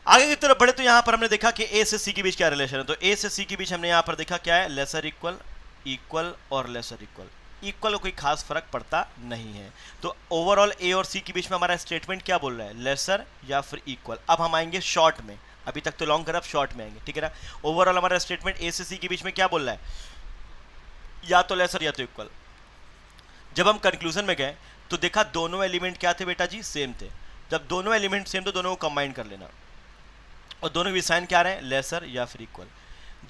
आगे की तरफ बढ़े तो यहाँ पर हमने देखा कि A से C के बीच क्या रिलेशन है। तो A से C के बीच हमने यहाँ पर देखा क्या है, लेसर इक्वल, इक्वल और लेसर इक्वल। इक्वल कोई खास फर्क पड़ता नहीं है। तो ओवरऑल A और C के बीच में हमारा स्टेटमेंट क्या बोल रहा है, लेसर या फिर इक्वल। अब हम आएंगे शॉर्ट में, अभी तक तो लॉन्ग कर, अब शॉर्ट में आएंगे, ठीक है ना। ओवरऑल हमारा स्टेटमेंट A से C के बीच में क्या बोल रहा है, या तो लेसर या तो इक्वल। जब हम कंक्लूजन में गए तो देखा दोनों एलिमेंट क्या थे बेटा जी, सेम थे। जब दोनों एलिमेंट सेम तो दोनों को कंबाइन कर लेना, और दोनों भी साइन क्या रहे हैं, लेसर या फिर इक्वल।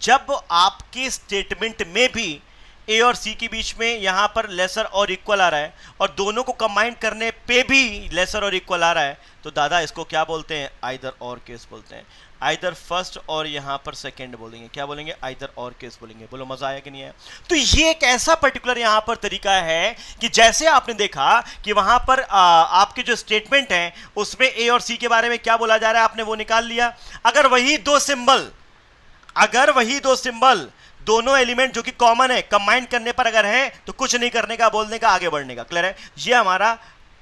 जब आपके स्टेटमेंट में भी A और C के बीच में यहां पर लेसर और इक्वल आ रहा है और दोनों को कंबाइन करने पे भी लेसर और इक्वल आ रहा है, तो दादा इसको क्या बोलते हैं, आइदर और केस बोलते हैं। आइदर फर्स्ट और यहां पर सेकंड बोलेंगे, क्या बोलेंगे, आइदर और केस बोलेंगे। बोलो मजा आया कि नहीं आया। तो ये एक ऐसा पर्टिकुलर यहां पर तरीका है कि जैसे आपने देखा कि वहां पर आपके जो स्टेटमेंट है उसमें A और C के बारे में क्या बोला जा रहा है, आपने वो निकाल लिया। अगर वही दो सिंबल दोनों एलिमेंट जो कि कॉमन है कंबाइन करने पर अगर है तो कुछ नहीं करने का, बोलने का, आगे बढ़ने का। क्लियर है। ये हमारा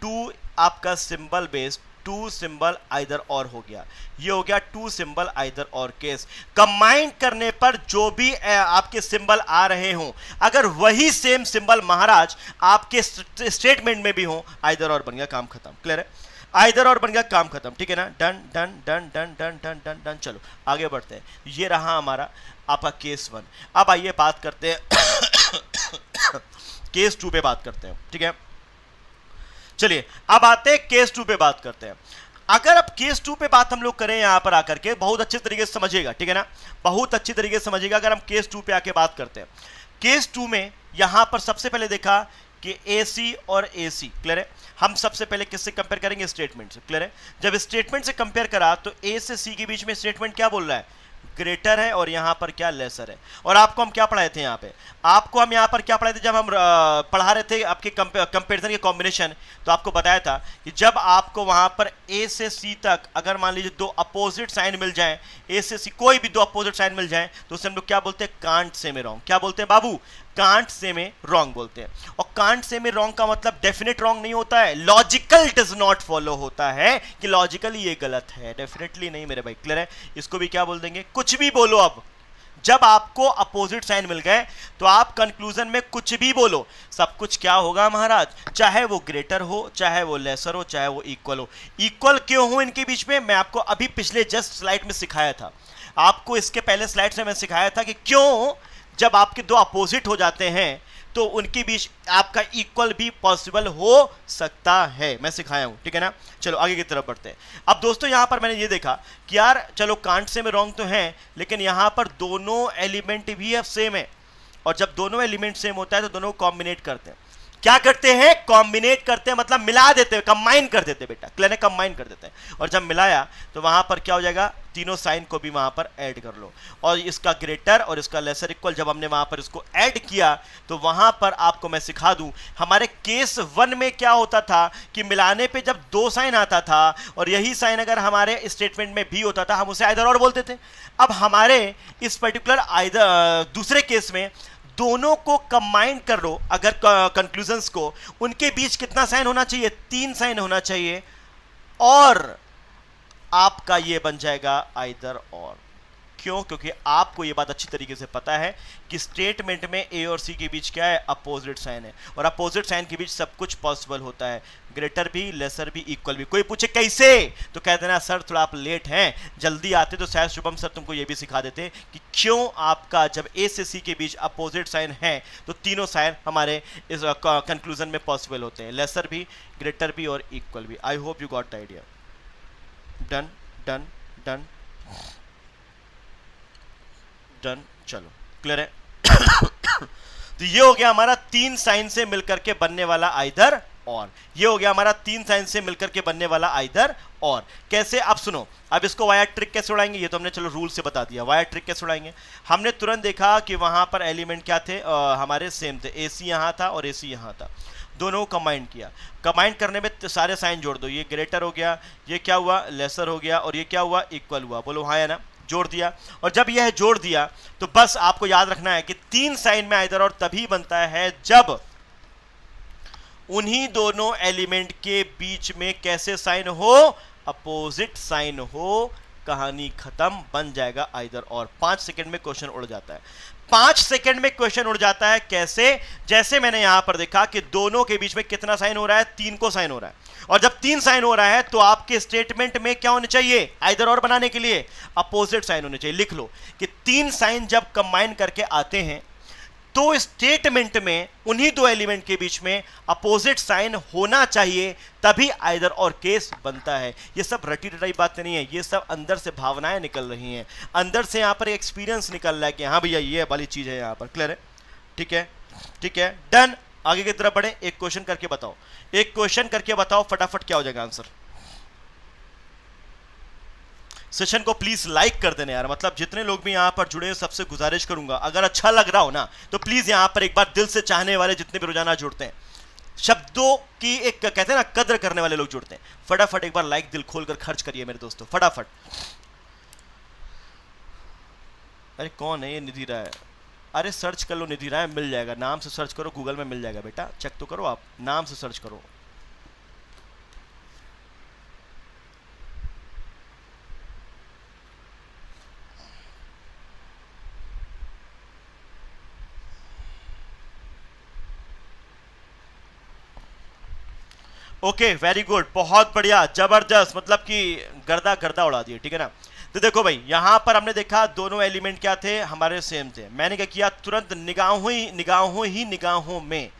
टू आपका symbol based, two symbol either और हो गया। ये हो गया टू सिंबल आइदर और केस। कंबाइन करने पर जो भी आपके सिंबल आ रहे हों, अगर वही सेम सिंबल महाराज आपके स्टेटमेंट में भी हो, आइदर और बन गया, काम खत्म। क्लियर है, आइदर और बन गया, काम खत्म। ठीक है ना, done done done done done done done done. चलो आगे बढ़ते हैं। ये रहा हमारा आपका केस 1। अब आइए बात करते हैं केस 2 पे बात करते हैं। ठीक है, चलिए अब आते हैं केस 2 पे बात करते हैं। अगर अब केस 2 पे बात हम लोग करें यहां पर आकर के, बहुत अच्छे तरीके से समझिएगा, ठीक है ना, बहुत अच्छी तरीके से समझिएगा। अगर हम केस 2 पे आके बात करते हैं, केस 2 में यहां पर सबसे पहले देखा कि AC और AC। क्लियर है, हम सबसे पहले किससे कंपेयर करेंगे, स्टेटमेंट से। क्लियर है, जब स्टेटमेंट से कंपेयर करा तो A से C के बीच में स्टेटमेंट क्या बोल रहा है, ग्रेटर है, और यहां पर क्या, लेसर है। और आपको हम क्या पढ़ाए थे, यहां पे आपको हम यहां पर क्या पढ़ाए थे, जब हम पढ़ा रहे थे आपके कंपैरिजन के कॉम्बिनेशन, तो आपको बताया था कि जब आपको वहां पर A से C तक अगर मान लीजिए दो अपोजिट साइन मिल जाएं, A से C कोई भी दो अपोजिट साइन मिल जाएं, तो उसे हम लोग क्या बोलते हैं, कांट से में रॉन्ग। क्या बोलते हैं बाबू, कांट से में रॉन्ग बोलते हैं। और कांट से में रॉन्ग का मतलब डेफिनेट रॉन्ग नहीं होता है, लॉजिकल डज नॉट फॉलो होता है कि लॉजिकली ये गलत है, डेफिनेटली नहीं मेरे भाई। क्लियर है, इसको भी क्या बोल देंगे, कुछ भी बोलो। अब जब आपको अपोजिट साइन मिल गए तो आप कंक्लूजन में कुछ भी बोलो, सब कुछ क्या होगा महाराज, चाहे वो ग्रेटर हो, चाहे वो लेसर हो, चाहे वो इक्वल हो। इक्वल क्यों हो इनके बीच में, मैं आपको अभी पिछले जस्ट स्लाइड में सिखाया था। आपको इसके पहले स्लाइड से मैं सिखाया था कि क्यों जब आपके दो अपोजिट हो जाते हैं तो उनके बीच आपका इक्वल भी पॉसिबल हो सकता है, मैं सिखाया हूं। ठीक है ना, चलो आगे की तरफ बढ़ते हैं। अब दोस्तों यहां पर मैंने ये देखा कि यार चलो कांट से में रॉन्ग तो है, लेकिन यहां पर दोनों एलिमेंट भी अब सेम है, और जब दोनों एलिमेंट सेम होता है तो दोनों को कॉम्बिनेट करते हैं। क्या करते हैं, कॉम्बिनेट करते हैं, मतलब मिला देते हैं, कंबाइन कर देते हैं बेटा। क्लियर है, कंबाइन कर देते हैं। और जब मिलाया तो वहां पर क्या हो जाएगा, तीनों साइन को भी वहां पर ऐड कर लो, और इसका ग्रेटर और इसका लेसर इक्वल जब हमने वहां पर इसको ऐड किया तो वहां पर आपको मैं सिखा दूं, हमारे केस 1 में क्या होता था कि मिलाने पे जब दो साइन आता था और यही साइन अगर हमारे स्टेटमेंट में भी होता था, हम उसे आइदर और बोलते थे। अब हमारे इस पर्टिकुलर दूसरे केस में दोनों को कंबाइन कर लो अगर कंक्लूजन्स को, उनके बीच कितना साइन होना चाहिए? 3 साइन होना चाहिए, और आपका ये बन जाएगा आइदर और। क्यों? क्योंकि आपको ये बात अच्छी तरीके से पता है कि स्टेटमेंट में ए और सी के बीच क्या है? अपोजिट साइन है, और अपोजिट साइन के बीच सब कुछ पॉसिबल होता है, ग्रेटर भी, लेसर भी, इक्वल भी। कोई पूछे कैसे, तो कह देना सर थोड़ा आप लेट हैं, जल्दी आते तो शायद शुभम सर तुमको ये भी सिखा देते कि क्यों आपका जब ए से सी के बीच अपोजिट साइन है तो तीनों साइन हमारे इस कंक्लूजन में पॉसिबल होते हैं, लेसर भी, ग्रेटर भी और इक्वल भी। I hope you got the idea. Done done done done, चलो क्लियर है। तो ये हो गया हमारा 3 साइन से मिलकर के बनने वाला आइदर और। ये हो गया हमारा 3 साइन से मिलकर के बनने वाला आइदर और। कैसे? अब सुनो, अब इसको वाया ट्रिक कैसे उड़ाएंगे, ये तो हमने चलो रूल से बता दिया। वाया ट्रिक कैसे उड़ाएंगे? हमने तुरंत देखा कि वहां पर एलिमेंट क्या थे, हमारे सेम थे, AC यहां था और AC यहां था, दोनों को कंबाइन किया। कंबाइन करने में सारे साइन जोड़ दो, ये ग्रेटर हो गया, ये क्या हुआ? लेसर हो गया, और ये क्या हुआ? इक्वल हुआ। बोलो हाँ या ना? जोड़ दिया। और जब यह जोड़ दिया तो बस आपको याद रखना है कि 3 साइन में आइदर और तभी बनता है जब उन्हीं दोनों एलिमेंट के बीच में कैसे साइन हो? अपोजिट साइन हो। कहानी खत्म, बन जाएगा आइदर और। 5 सेकंड में क्वेश्चन उड़ जाता है। 5 सेकंड में क्वेश्चन उड़ जाता है। कैसे? जैसे मैंने यहां पर देखा कि दोनों के बीच में कितना साइन हो रहा है? 3 को साइन हो रहा है, और जब 3 साइन हो रहा है तो आपके स्टेटमेंट में क्या होने चाहिए? आइदर और बनाने के लिए अपोजिट साइन होने चाहिए। लिख लो कि 3 साइन जब कंबाइन करके आते हैं तो स्टेटमेंट में उन्हीं दो एलिमेंट के बीच में अपोजिट साइन होना चाहिए, तभी आइदर और केस बनता है। ये सब रटी रटाई बातें नहीं है, ये सब अंदर से भावनाएं निकल रही हैं, अंदर से यहां पर एक्सपीरियंस निकल रहा है कि हाँ भैया ये वाली चीज है यहां पर। क्लियर है? ठीक है, ठीक है, डन। आगे की तरफ बढ़े, एक क्वेश्चन करके बताओ, एक क्वेश्चन करके बताओ फटाफट क्या हो जाएगा आंसर। सेशन को प्लीज लाइक कर देना यार, मतलब जितने लोग भी यहां पर जुड़े हैं सबसे गुजारिश करूंगा, अगर अच्छा लग रहा हो ना तो प्लीज यहां पर एक बार दिल से चाहने वाले जितने भी रोजाना जुड़ते हैं, शब्दों की एक कहते हैं ना कद्र करने वाले लोग जुड़ते हैं, फटाफट एक बार लाइक दिल खोलकर खर्च करिए मेरे दोस्तों, फटाफट। अरे कौन है ये? निधि राय। अरे सर्च कर लो निधि राय, मिल जाएगा, नाम से सर्च करो, गूगल में मिल जाएगा बेटा, चेक तो करो आप, नाम से सर्च करो। ओके वेरी गुड, बहुत बढ़िया, जबरदस्त, मतलब कि गर्दा गर्दा उड़ा दिए। ठीक है ना? तो देखो भाई यहां पर हमने देखा दोनों एलिमेंट क्या थे? हमारे सेम थे। मैंने क्या किया? तुरंत निगाहों में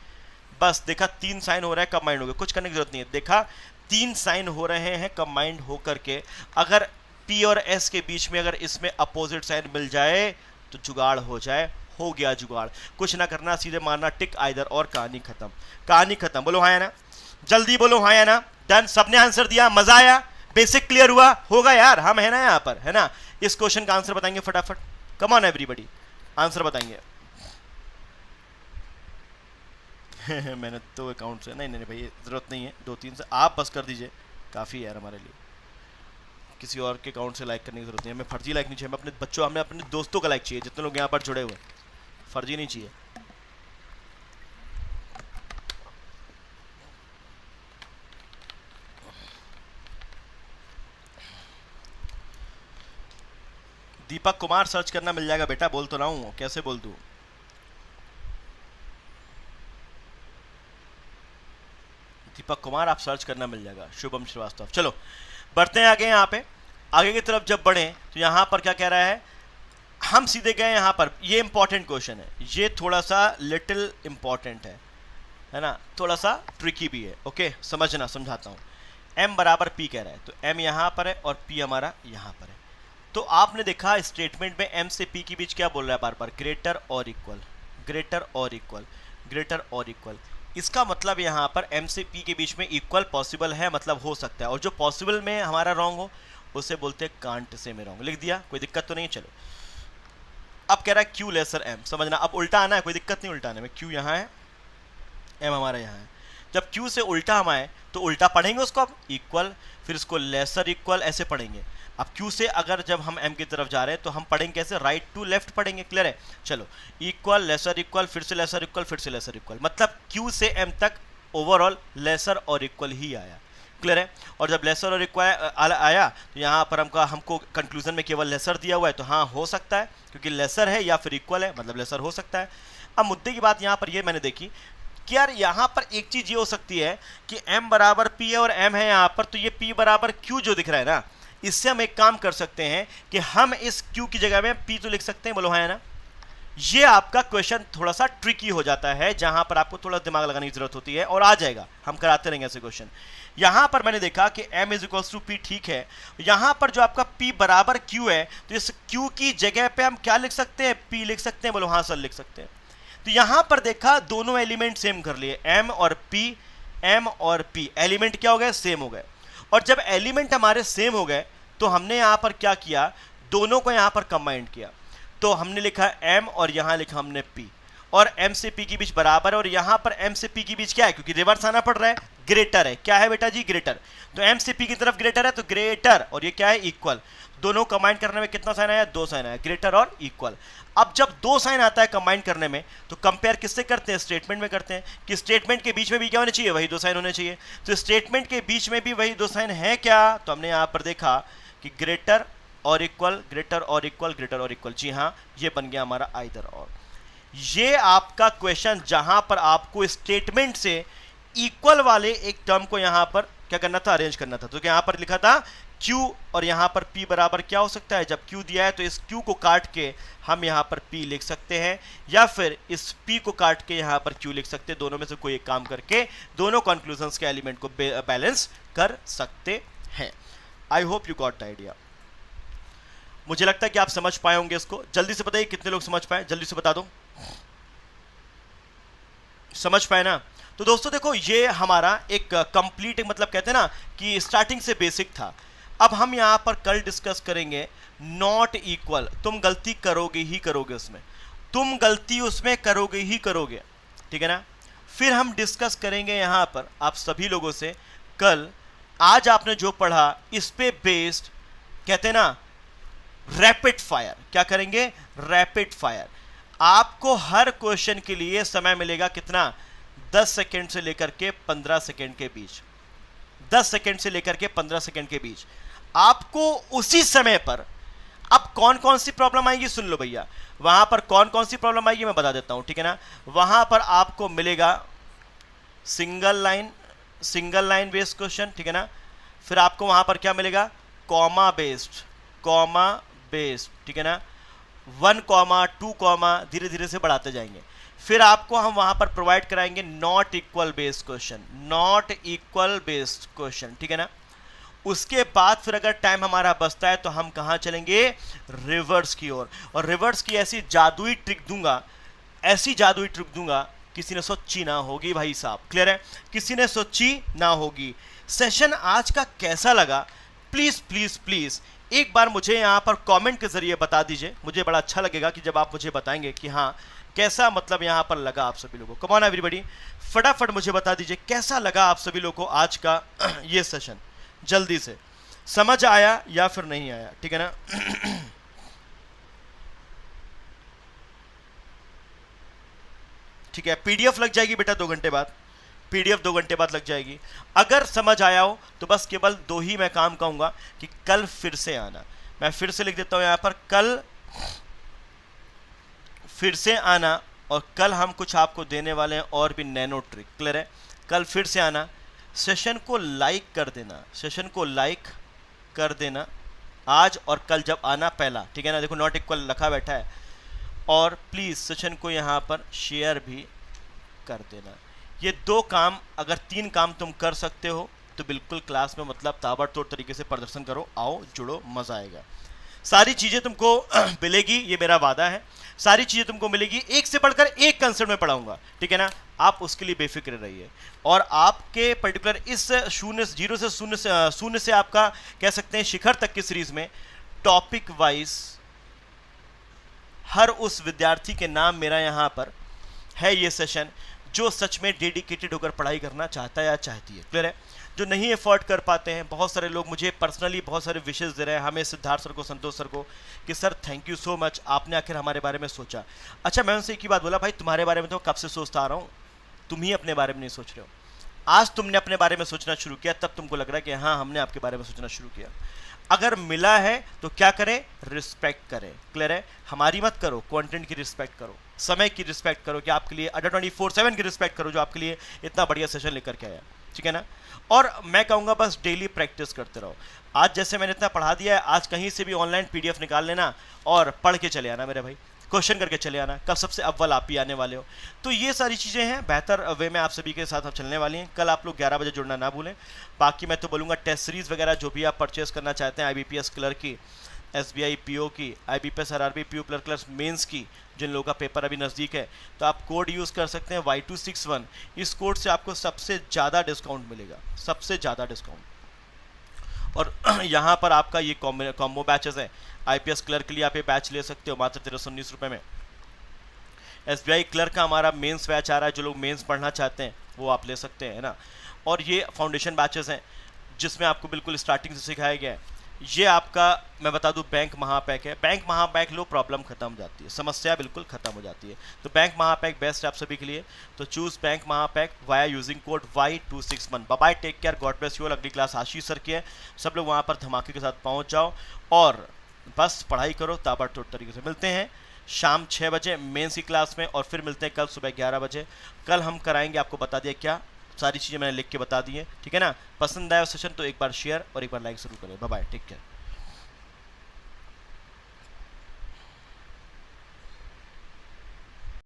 बस देखा 3 साइन हो रहा है, कंबाइंड हो गए, कुछ करने की जरूरत नहीं है। देखा 3 साइन हो रहे हैं कंबाइंड होकर के, अगर P और S के बीच में अगर इसमें अपोजिट साइन मिल जाए तो जुगाड़ हो जाए, हो गया जुगाड़, कुछ ना करना, सीधे मारना टिक आइदर और, कहानी खत्म, कहानी खत्म। बोलो हाँ या ना, जल्दी बोलो हाँ या ना। डन, सबने आंसर दिया, मजा आया, बेसिक क्लियर हुआ होगा यार, हम है ना यहाँ पर, है ना? इस क्वेश्चन का आंसर बताएंगे फटाफट, कम ऑन एवरीबॉडी, आंसर बताएंगे। मैंने तो अकाउंट से नहीं भाई जरूरत नहीं है, 2-3 से आप बस कर दीजिए, काफी है यार हमारे लिए, किसी और के अकाउंट से लाइक करने की जरूरत नहीं है, हमें फर्जी लाइक नहीं चाहिए, हमें अपने बच्चों, हमें अपने दोस्तों का लाइक चाहिए, जितने लोग यहाँ पर जुड़े हुए, फर्जी नहीं चाहिए। दीपक कुमार सर्च करना मिल जाएगा बेटा, बोल तो रहा हूं, कैसे बोल दूं? दीपक कुमार आप सर्च करना मिल जाएगा, शुभम श्रीवास्तव। चलो बढ़ते हैं आगे, यहाँ पे आगे की तरफ जब बढ़े तो यहाँ पर क्या कह रहा है? हम सीधे गए यहाँ पर, ये इंपॉर्टेंट क्वेश्चन है, ये थोड़ा सा लिटिल इंपॉर्टेंट है ना, थोड़ा सा ट्रिकी भी है। ओके समझना, समझाता हूँ। m बराबर p कह रहा है, तो m यहाँ पर है और p हमारा यहाँ पर है। तो आपने देखा स्टेटमेंट में m से p के बीच क्या बोल रहा है बार बार? ग्रेटर और इक्वल, ग्रेटर और इक्वल, ग्रेटर और इक्वल। इसका मतलब यहाँ पर m से p के बीच में इक्वल पॉसिबल है, मतलब हो सकता है, और जो पॉसिबल में हमारा रॉन्ग हो उसे बोलते हैं कांट से में रॉन्ग। लिख दिया, कोई दिक्कत तो नहीं? चलो अब कह रहा है q लेसर m, समझना, अब उल्टा आना है, कोई दिक्कत नहीं उल्टाने में, q यहाँ है, m हमारा यहाँ है, जब Q से उल्टा हम आए तो उल्टा पढ़ेंगे उसको, अब इक्वल, फिर इसको लेसर इक्वल, ऐसे पढ़ेंगे। अब Q से अगर जब हम M की तरफ जा रहे हैं तो हम पढ़ेंगे कैसे, राइट टू लेफ्ट पढ़ेंगे। क्लियर है? चलो, इक्वल, लेसर इक्वल, फिर से लेसर इक्वल, फिर से लेसर इक्वल, मतलब Q से M तक ओवरऑल लेसर और इक्वल ही आया। क्लियर है? और जब लेसर और इक्वल आया तो यहाँ पर हमको कंक्लूजन में केवल लेसर दिया हुआ है, तो हाँ हो सकता है, क्योंकि लेसर है या फिर इक्वल है, मतलब लेसर हो सकता है। अब मुद्दे की बात यहाँ पर ये मैंने देखी कि यार यहाँ पर एक चीज ये हो सकती है कि M बराबर P है और M है यहाँ पर, तो ये P बराबर Q जो दिख रहा है ना, इससे हम एक काम कर सकते हैं कि हम इस Q की जगह में P तो लिख सकते हैं, बोलो हाँ है ना। ये आपका क्वेश्चन थोड़ा सा ट्रिकी हो जाता है, जहां पर आपको थोड़ा दिमाग लगाने की जरूरत होती है, और आ जाएगा, हम कराते रहेंगे ऐसे क्वेश्चन। यहां पर मैंने देखा कि M is equals to P, ठीक है। यहां पर जो आपका P बराबर Q है, तो इस Q की जगह पे हम क्या लिख सकते हैं, P लिख सकते हैं, बोलो हाँ सर लिख सकते हैं। तो यहां पर देखा दोनों एलिमेंट सेम कर लिए, M और P एलिमेंट क्या हो गए, सेम हो गए। और जब एलिमेंट हमारे सेम हो गए तो हमने यहां पर क्या किया, दोनों को यहां पर कंबाइन किया। तो हमने लिखा M और यहां लिखा हमने P, और M से P के बीच बराबर है, और यहां पर M से P के बीच क्या है, क्योंकि रिवर्स आना पड़ रहा है, ग्रेटर है। क्या है बेटा जी, ग्रेटर। तो M से P की तरफ ग्रेटर है, तो ग्रेटर, और ये क्या है, इक्वल। दोनों कंबाइन करने में कितना साइन आया, 2 साइन आया, ग्रेटर और इक्वल। अब जब 2 साइन आता है कंबाइन करने में, तो कंपेयर किससे करते हैं, स्टेटमेंट में करते हैं, कि स्टेटमेंट के बीच में भी क्या होने चाहिए, वही 2 साइन होने चाहिए। तो स्टेटमेंट के बीच में भी वही 2 साइन है क्या, तो हमने यहां पर देखा कि ग्रेटर और इक्वल, ग्रेटर और इक्वल, ग्रेटर और इक्वल। जी हाँ, ये बन गया हमारा आइदर और। ये आपका क्वेश्चन जहां पर आपको स्टेटमेंट से इक्वल वाले एक टर्म को यहां पर क्या करना था, अरेंज करना था। तो यहां पर लिखा था Q, और यहां पर P बराबर क्या हो सकता है, जब Q दिया है तो इस Q को काट के हम यहां पर P लिख सकते हैं, या फिर इस P को काट के यहां पर Q लिख सकते हैं। दोनों में से कोई एक काम करके दोनों कंक्लूजन्स के एलिमेंट को बैलेंस कर सकते हैं। I hope you got the idea. मुझे लगता है कि आप समझ पाए होंगे इसको। जल्दी से बताइए कितने लोग समझ पाए, जल्दी से बता दो। समझ पाए ना? तो दोस्तों देखो, ये हमारा एक कंप्लीट, मतलब कहते हैं ना कि स्टार्टिंग से बेसिक था। अब हम यहां पर कल डिस्कस करेंगे नॉट इक्वल। तुम गलती करोगे ही करोगे उसमें, तुम गलती उसमें करोगे ही करोगे, ठीक है ना। फिर हम डिस्कस करेंगे यहां पर आप सभी लोगों से कल, आज आपने जो पढ़ा इस पे बेस्ड, कहते हैं ना रैपिड फायर। क्या करेंगे, रैपिड फायर। आपको हर क्वेश्चन के लिए समय मिलेगा कितना, 10 सेकेंड से लेकर के 15 सेकेंड के बीच, 10 सेकेंड से लेकर के 15 सेकेंड के बीच। आपको उसी समय पर, अब कौन कौन सी प्रॉब्लम आएगी सुन लो भैया, वहां पर कौन कौन सी प्रॉब्लम आएगी मैं बता देता हूं, ठीक है ना। वहां पर आपको मिलेगा सिंगल लाइन बेस्ड क्वेश्चन, ठीक है ना। फिर आपको वहां पर क्या मिलेगा, कॉमा बेस्ड, ठीक है ना। 1 कॉमा 2 कॉमा धीरे धीरे से बढ़ाते जाएंगे। फिर आपको हम वहां पर प्रोवाइड कराएंगे नॉट इक्वल बेस्ड क्वेश्चन, ठीक है ना। उसके बाद फिर अगर टाइम हमारा बचता है तो हम कहां चलेंगे, रिवर्स की ओर। और रिवर्स की ऐसी जादुई ट्रिक दूंगा, किसी ने सोची ना होगी भाई साहब। क्लियर है, किसी ने सोची ना होगी। सेशन आज का कैसा लगा, प्लीज प्लीज प्लीज एक बार मुझे यहां पर कमेंट के जरिए बता दीजिए। मुझे बड़ा अच्छा लगेगा कि जब आप मुझे बताएंगे कि हाँ कैसा मतलब यहां पर लगा आप सभी लोगों को। कम ऑन एवरीबॉडी, फटाफट मुझे बता दीजिए कैसा लगा आप सभी लोगों को आज का ये सेशन। जल्दी से समझ आया या फिर नहीं आया, ठीक है ना। ठीक है, पीडीएफ लग जाएगी बेटा 2 घंटे बाद, पीडीएफ 2 घंटे बाद लग जाएगी। अगर समझ आया हो तो बस केवल 2 ही मैं काम कहूंगा कि कल फिर से आना। मैं फिर से लिख देता हूं यहां पर, कल फिर से आना, और कल हम कुछ आपको देने वाले हैं और भी नैनो ट्रिक। क्लियर है, कल फिर से आना। सेशन को लाइक कर देना, आज और कल जब आना पहला, ठीक है ना। देखो नॉट इक्वल लिखा बैठा है, और प्लीज सेशन को यहां पर शेयर भी कर देना। ये 2 काम, अगर 3 काम तुम कर सकते हो तो बिल्कुल क्लास में मतलब ताबड़तोड़ तरीके से प्रदर्शन करो। आओ जुड़ो, मजा आएगा। सारी चीजें तुमको मिलेगी, ये मेरा वादा है। सारी चीजें तुमको मिलेगी, एक से बढ़कर एक कंसेप्ट में पढ़ाऊंगा, ठीक है ना। आप उसके लिए बेफिक्र रहिए। और आपके पर्टिकुलर इस 0 से आपका कह सकते हैं शिखर तक की सीरीज में टॉपिक वाइज हर उस विद्यार्थी के नाम मेरा यहां पर है ये सेशन जो सच में डेडिकेटेड होकर पढ़ाई करना चाहता है या चाहती है। क्लियर है? जो नहीं अफोर्ड कर पाते हैं, बहुत सारे लोग मुझे पर्सनली बहुत सारे विशेष दे रहे हैं, हमें सिद्धार्थ सर को, संतोष सर को, कि sir thank you so much, आपने आखिर हमारे बारे में सोचा। अच्छा, मैं उनसे एक ही बात बोला, भाई तुम्हारे बारे में तो कब से सोचता आ रहा हूँ, तुम ही अपने बारे में नहीं सोच रहे हो। आज तुमने अपने बारे में सोचना शुरू किया, तब तुमको लग रहा है कि हाँ हमने आपके बारे में सोचना शुरू किया। अगर मिला है तो क्या करें? रिस्पेक्ट करें। क्लियर है? हमारी मत करो, कंटेंट की रिस्पेक्ट करो, समय की रिस्पेक्ट करो, कि आपके लिए अड्डा 24/7 की रिस्पेक्ट करो, जो आपके लिए इतना बढ़िया सेशन लेकर के आया। ठीक है ना? और मैं कहूँगा बस डेली प्रैक्टिस करते रहो। आज जैसे मैंने इतना पढ़ा दिया है, आज कहीं से भी ऑनलाइन PDF निकाल लेना और पढ़ के चले आना मेरे भाई, क्वेश्चन करके चले आना, कल सबसे अव्वल आप ही आने वाले हो। तो ये सारी चीज़ें हैं, बेहतर वे में आप सभी के साथ अब चलने वाली हैं। कल आप लोग 11 बजे जुड़ना ना भूलें। बाकी मैं तो बोलूँगा टेस्ट सीरीज़ वगैरह जो भी आप परचेस करना चाहते हैं, IBPS क्लर्क की, SBI PO की, IBPS RRB PO clerk mains की, जिन लोगों का पेपर अभी नज़दीक है, तो आप कोड यूज़ कर सकते हैं Y261। इस कोड से आपको सबसे ज़्यादा डिस्काउंट मिलेगा, सबसे ज़्यादा डिस्काउंट। और यहाँ पर आपका ये कॉम्बो बैचेस है। IPS क्लर्क के लिए आप ये बैच ले सकते हो मात्र 1319 रुपये में। SBI क्लर्क का हमारा मेंस बैच आ रहा है, जो लोग मेंस पढ़ना चाहते हैं वो आप ले सकते हैं, है ना। और ये फाउंडेशन बैचेस हैं जिसमें आपको बिल्कुल स्टार्टिंग से सिखाया गया है। ये आपका मैं बता दूं बैंक महापैक है। बैंक महापैक लो, प्रॉब्लम खत्म हो जाती है, समस्या बिल्कुल खत्म हो जाती है। तो बैंक महापैक बेस्ट है आप सभी के लिए। तो चूज बैंक महापैक via using code Y261। Bye, take care, God bless you all. अगली क्लास आशीष सर की है, सब लोग वहाँ पर धमाके के साथ पहुँच जाओ और बस पढ़ाई करो ताबड़तोड़ तरीके से। मिलते हैं शाम 6 बजे मेंस की क्लास में, और फिर मिलते हैं कल सुबह 11 बजे। कल हम कराएंगे, आपको बता दिया क्या, सारी चीज़ें मैंने लिख के बता दी है। ठीक है ना? पसंद आया सेशन तो एक बार शेयर और एक बार लाइक जरूर करें। Bye, take care.